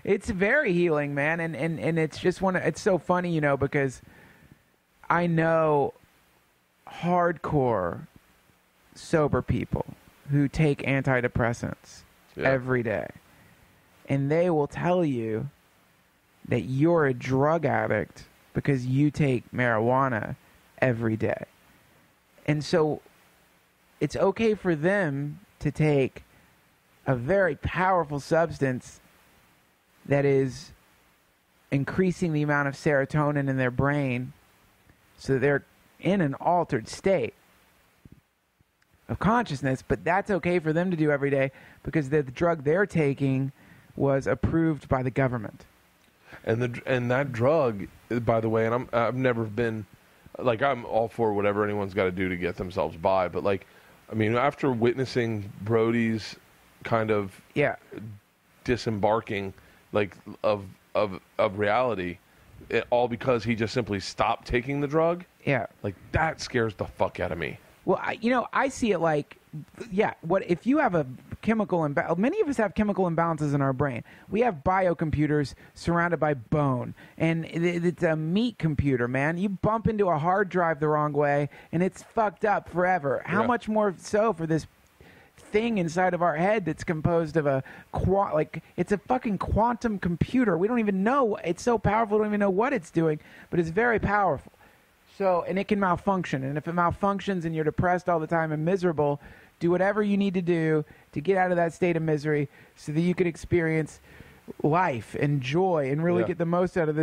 It's very healing, man, and it's just it's so funny, you know, because I know hardcore sober people who take antidepressants every day, and they will tell you that you're a drug addict because you take marijuana every day. And so it's okay for them to take a very powerful substance that is increasing the amount of serotonin in their brain so they're in an altered state of consciousness, but that's okay for them to do every day because the drug they're taking was approved by the government. And that drug, by the way, and I've never been, like, I'm all for whatever anyone's got to do to get themselves by, but like, I mean, after witnessing Brody's kind of disembarking, like of reality, all because he just simply stopped taking the drug. Yeah, like that scares the fuck out of me. Well, I see it like, what if you have a chemical imbalance? Many of us have chemical imbalances in our brain. We have biocomputers surrounded by bone, and it's a meat computer, man. You bump into a hard drive the wrong way, and it's fucked up forever. How much more so for this thing inside of our head that's composed of it's a fucking quantum computer. We don't even know. It's so powerful, we don't even know what it's doing, but it's very powerful. So, and it can malfunction. And if it malfunctions and you're depressed all the time and miserable, do whatever you need to do to get out of that state of misery so that you can experience life and joy and really get the most out of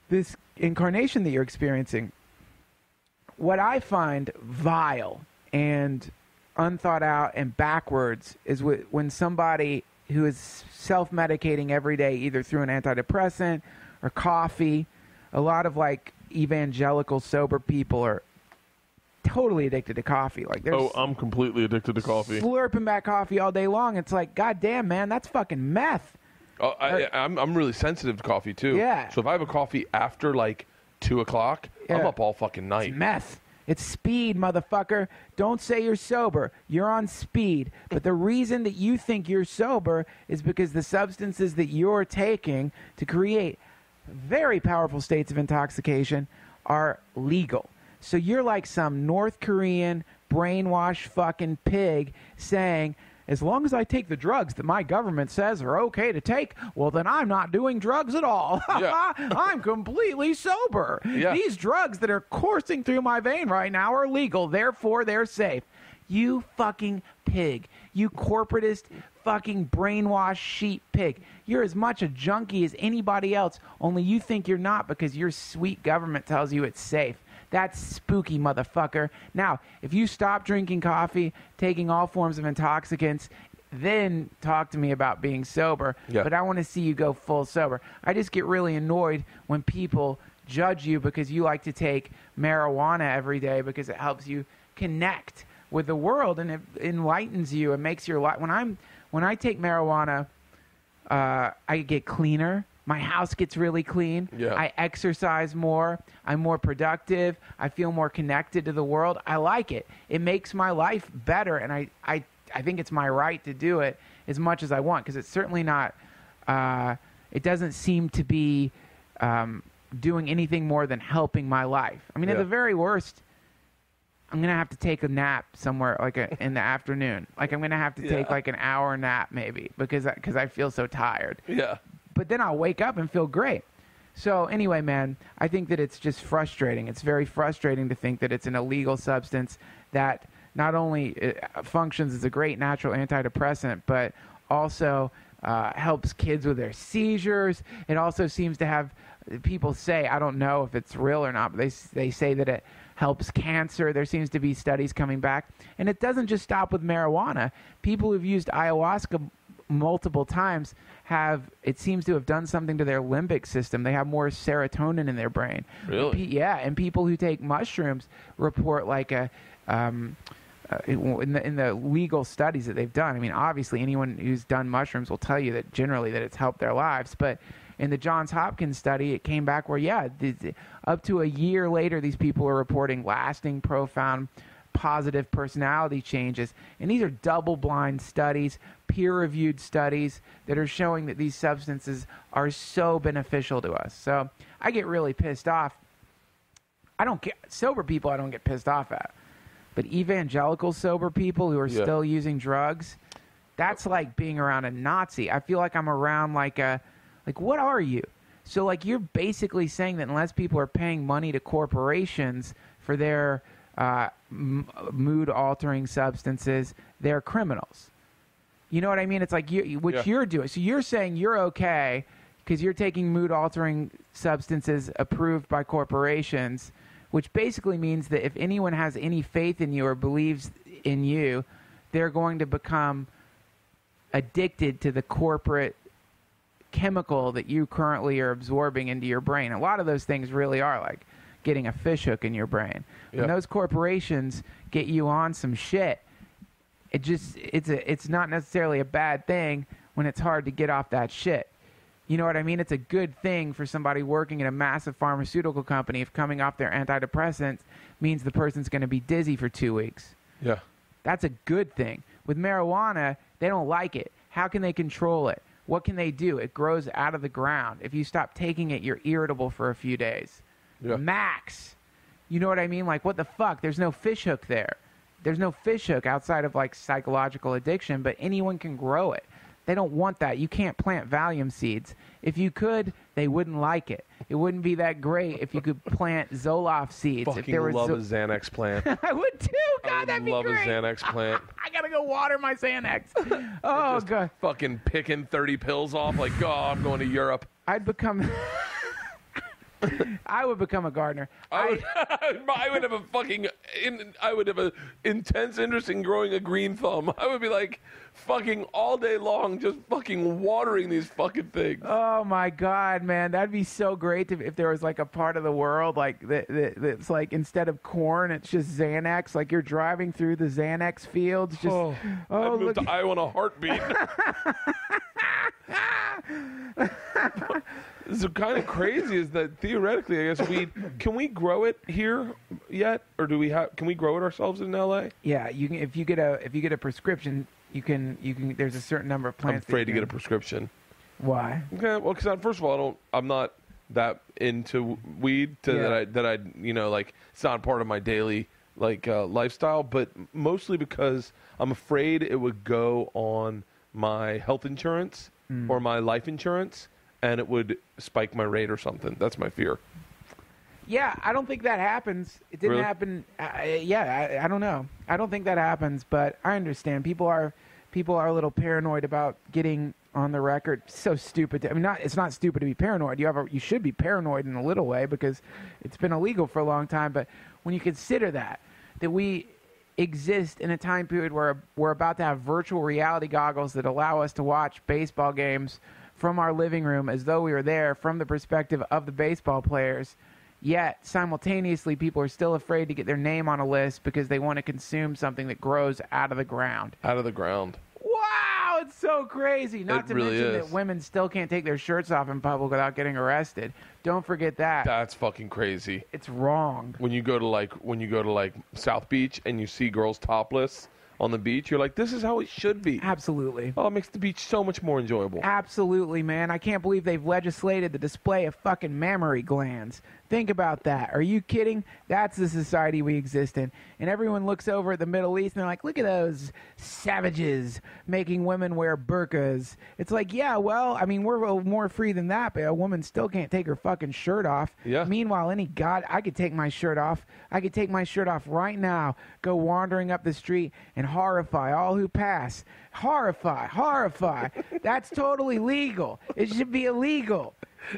this incarnation that you're experiencing. What I find vile and unthought out and backwards is when somebody who is self-medicating every day, either through an antidepressant or coffee. A lot of like evangelical sober people are totally addicted to coffee. Like, I'm completely addicted to coffee. Slurping back coffee all day long. It's like, God damn, man, that's fucking meth. I'm really sensitive to coffee too. Yeah. So if I have a coffee after like 2:00, I'm up all fucking night. It's meth. It's speed, motherfucker. Don't say you're sober. You're on speed. But the reason that you think you're sober is because the substances that you're taking to create very powerful states of intoxication are legal. So you're like some North Korean brainwashed fucking pig saying, as long as I take the drugs that my government says are okay to take, well, then I'm not doing drugs at all. I'm completely sober. These drugs that are coursing through my vein right now are legal, therefore they're safe. You fucking pig. You corporatist fucking brainwashed sheep pig. You're as much a junkie as anybody else, only you think you're not because your sweet government tells you it's safe. That's spooky, motherfucker. Now, if you stop drinking coffee, taking all forms of intoxicants, then talk to me about being sober. But I want to see you go full sober. I just get really annoyed when people judge you because you like to take marijuana every day because it helps you connect with the world and it enlightens you and makes your life. When I take marijuana, I get cleaner. My house gets really clean. Yeah. I exercise more. I'm more productive. I feel more connected to the world. I like it. It makes my life better, and I think it's my right to do it as much as I want, because it's certainly not it doesn't seem to be doing anything more than helping my life. I mean, at the very worst, I'm going to have to take a nap somewhere like in the afternoon. Like I'm going to have to take like an hour nap maybe because I feel so tired. Yeah. But then I'll wake up and feel great. So anyway, man, I think that it's just frustrating. It's very frustrating to think that it's an illegal substance that not only functions as a great natural antidepressant, but also helps kids with their seizures. It also seems to have, people say, I don't know if it's real or not, but they say that it helps cancer. There seems to be studies coming back. And it doesn't just stop with marijuana. People who've used ayahuasca multiple times it seems to have done something to their limbic system. They have more serotonin in their brain. Really? Yeah, and people who take mushrooms report like in the legal studies that they've done. I mean, obviously anyone who's done mushrooms will tell you that generally that it's helped their lives, but in the Johns Hopkins study, it came back where, up to a year later, these people are reporting lasting, profound, positive personality changes. And these are double-blind studies, peer-reviewed studies that are showing that these substances are so beneficial to us. So I get really pissed off. Sober people I don't get pissed off at. But evangelical sober people who are still using drugs, that's like being around a Nazi. I feel like I'm around like what are you? So like you're basically saying that unless people are paying money to corporations for their mood-altering substances, they're criminals. You know what I mean? It's like you're doing. So you're saying you're okay because you're taking mood-altering substances approved by corporations, which basically means that if anyone has any faith in you or believes in you, they're going to become addicted to the corporate chemical that you currently are absorbing into your brain. A lot of those things really are like getting a fishhook in your brain. When those corporations get you on some shit, it's not necessarily a bad thing when it's hard to get off that shit. You know what I mean? It's a good thing for somebody working in a massive pharmaceutical company if coming off their antidepressants means the person's going to be dizzy for 2 weeks. Yeah. That's a good thing. With marijuana, they don't like it. How can they control it? What can they do? It grows out of the ground. If you stop taking it, you're irritable for a few days. Yeah. Max. You know what I mean? Like, what the fuck? There's no fishhook there. There's no fishhook outside of, like, psychological addiction, but anyone can grow it. They don't want that. You can't plant Valium seeds. If you could, they wouldn't like it. It wouldn't be that great if you could plant Zoloft seeds. Fucking if there was love a Xanax plant. I would too. God, that'd be great. Love a Xanax plant. I gotta go water my Xanax. Oh, God. Fucking picking 30 pills off like, oh, I'm going to Europe. I would become a gardener. I would have an intense interest in growing a green thumb. I would be like fucking all day long just fucking watering these fucking things. Oh my God, man. That'd be so great if there was like a part of the world like that's like instead of corn, it's just Xanax. Like you're driving through the Xanax fields. Just I moved to Iowa in a heartbeat. So kind of crazy is that theoretically, I guess can we grow it here yet, or can we grow it ourselves in LA? Yeah, you can. If you get a prescription, you can. There's a certain number of plants. I'm afraid to get a prescription. Why? Okay, well, because first of all, I'm not that into weed that I like it's not part of my daily lifestyle, but mostly because I'm afraid it would go on my health insurance or my life insurance. And it would spike my rate or something. That's my fear. Yeah, I don't think that happens. It didn't happen. I don't know. I don't think that happens, but I understand. People are a little paranoid about getting on the record. So stupid. It's not stupid to be paranoid. You should be paranoid in a little way because it's been illegal for a long time. But when you consider that we exist in a time period where we're about to have virtual reality goggles that allow us to watch baseball games from our living room as though we were there from the perspective of the baseball players, yet simultaneously people are still afraid to get their name on a list because they want to consume something that grows out of the ground. Out of the ground. Wow, it's so crazy. Not It to really mention is. that women still can't take their shirts off in public without getting arrested. Don't forget that. That's fucking crazy. It's wrong. When you go to South Beach and you see girls topless on the beach, you're like, this is how it should be. Absolutely. Oh, it makes the beach so much more enjoyable. Absolutely, man. I can't believe they've legislated the display of fucking mammary glands. Think about that. Are you kidding? That's the society we exist in. And everyone looks over at the Middle East and they're like, look at those savages making women wear burqas. It's like, yeah, well, I mean, we're more free than that, but a woman still can't take her fucking shirt off. Yeah. Meanwhile, I could take my shirt off. I could take my shirt off right now, go wandering up the street and horrify all who pass. Horrify. That's totally legal. It should be illegal.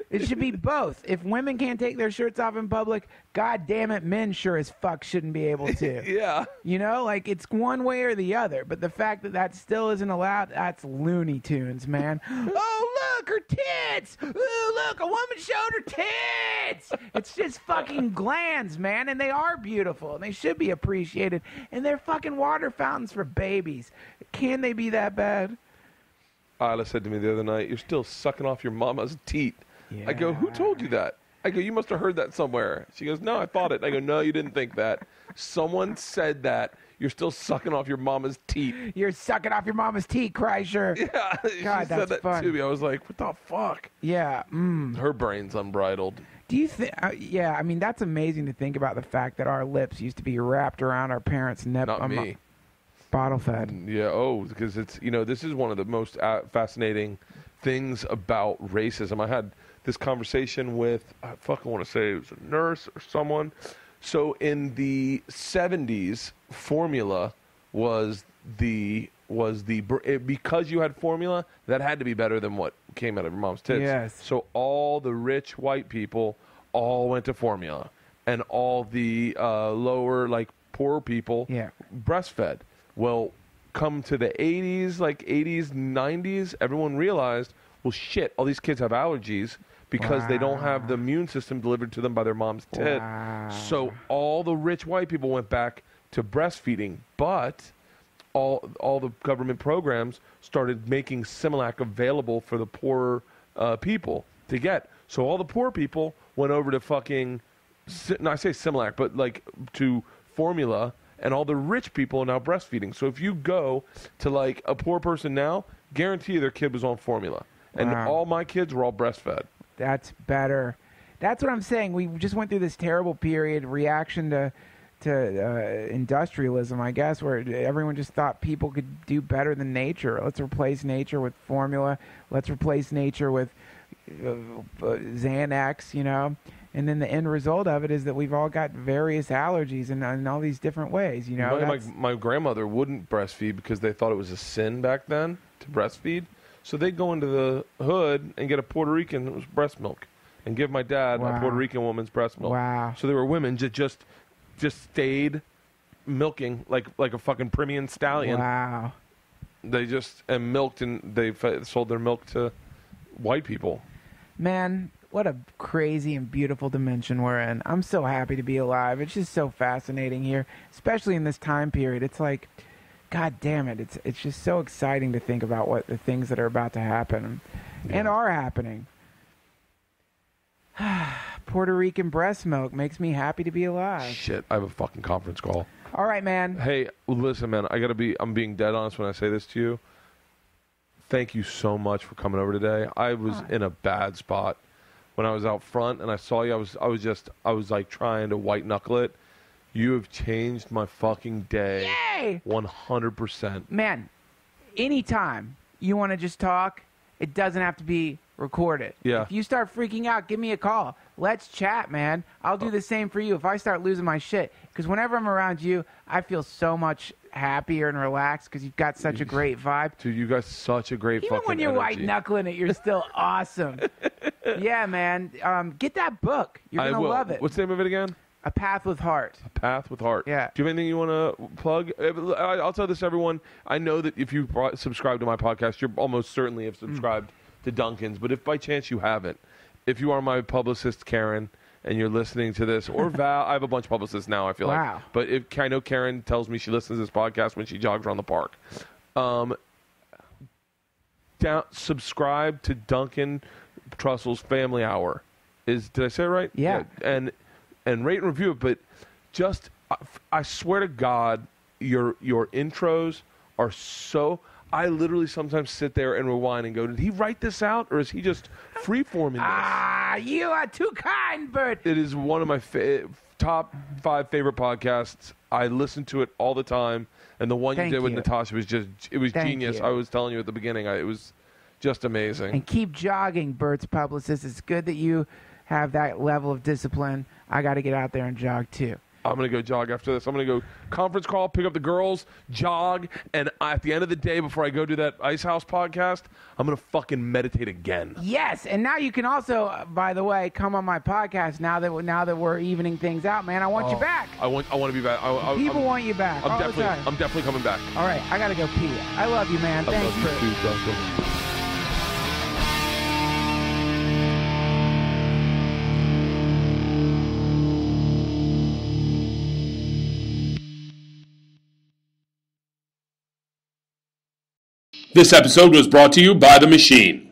It should be both. If women can't take their shirts off in public, god damn it, men sure as fuck shouldn't be able to. Yeah. You know, like it's one way or the other. But the fact that that still isn't allowed, that's Looney Tunes, man. Oh, look, her tits. Ooh, look, a woman showed her tits. It's just fucking glands, man. And they are beautiful. And they should be appreciated. And they're fucking water fountains for babies. Can they be that bad? Isla said to me the other night, you're still sucking off your mama's teat. Yeah. I go, who told you that? I go, you must have heard that somewhere. She goes, no, I thought it. I go, no, you didn't think that. Someone said that. You're still sucking off your mama's teat. You're sucking off your mama's teat, Kreischer. Yeah, God, she that's said that fun. to me. I was like, what the fuck? Yeah. Her brain's unbridled. Do you think? Yeah, I mean that's amazing to think about the fact that our lips used to be wrapped around our parents' nip. Not me. Bottle fed. Yeah, because it's, this is one of the most fascinating things about racism. I had this conversation with, I fucking want to say it was a nurse or someone. So in the 70s, formula was because you had formula, that had to be better than what came out of your mom's tits. Yes. So all the rich white people all went to formula, and all the lower, like poorer people, breastfed. Well, come to the 80s, like 80s, 90s, everyone realized, well, shit, all these kids have allergies because they don't have the immune system delivered to them by their mom's tit. Wow. So all the rich white people went back to breastfeeding, but all the government programs started making Similac available for the poorer people to get. So all the poor people went over to fucking, no, I say Similac, but like to formula. And all the rich people are now breastfeeding. So if you go to like a poor person now, guarantee their kid was on formula. And all my kids were all breastfed. That's better. That's what I'm saying. We just went through this terrible period, reaction to industrialism, I guess, where everyone just thought people could do better than nature. Let's replace nature with formula. Let's replace nature with Xanax, And then the end result of it is that we've all got various allergies in all these different ways, My grandmother wouldn't breastfeed because they thought it was a sin back then to breastfeed. So they'd go into the hood and get a Puerto Rican breast milk and give my dad a Puerto Rican woman's breast milk. Wow. So there were women that just stayed milking like a fucking premium stallion. Wow. They just milked, and they sold their milk to white people. Man, what a crazy and beautiful dimension we're in. I'm so happy to be alive. It's just so fascinating here, especially in this time period. It's like, God damn it. It's just so exciting to think about what the things that are about to happen and are happening. Puerto Rican breast milk makes me happy to be alive. Shit, I have a fucking conference call. All right, man. Hey, listen, man, I'm being dead honest when I say this to you. Thank you so much for coming over today. I was in a bad spot when I was out front and I saw you. I was like trying to white knuckle it. You have changed my fucking day. Yay! 100%. Man, anytime you want to just talk, it doesn't have to be recorded. Yeah. If you start freaking out, give me a call. Let's chat, man. I'll do the same for you if I start losing my shit. Because whenever I'm around you, I feel so much happier and relaxed because you've got such a great vibe. Dude, you got such a great Even fucking when you're energy. white knuckling it, you're still awesome. Yeah, man. Get that book. You're I going to will. love it. What's the name of it again? A Path with Heart. A Path with Heart. Yeah. Do you have anything you want to plug? I'll tell this to everyone. I know that if you subscribe to my podcast, you're almost certainly have subscribed to Duncan's. But if by chance you haven't, if you are my publicist, Karen, and you're listening to this, or Val, I have a bunch of publicists now, I feel like. But I know Karen tells me she listens to this podcast when she jogs around the park. subscribe to Duncan Trussell's Family Hour. Did I say it right? Yeah. And rate and review it, but just I swear to God, your intros are so. I literally sometimes sit there and rewind and go, did he write this out, or is he just free-forming this? You are too kind, Bert. It is one of my top 5 favorite podcasts. I listen to it all the time, and the one you did with Natasha was genius. I was telling you at the beginning, it was just amazing. And keep jogging, Bert's publicist. It's good that you have that level of discipline. I got to get out there and jog, too. I'm going to go jog after this. I'm going to go conference call, pick up the girls, jog, and at the end of the day, before I go do that Ice House podcast, I'm going to fucking meditate again. Yes, and now you can also, by the way, come on my podcast now that we're evening things out, man. I want you back. I want to be back. People want you back. I'm definitely coming back. All right, I got to go pee. I love you, man. Thanks, I love you too, Duncan. This episode was brought to you by The Machine.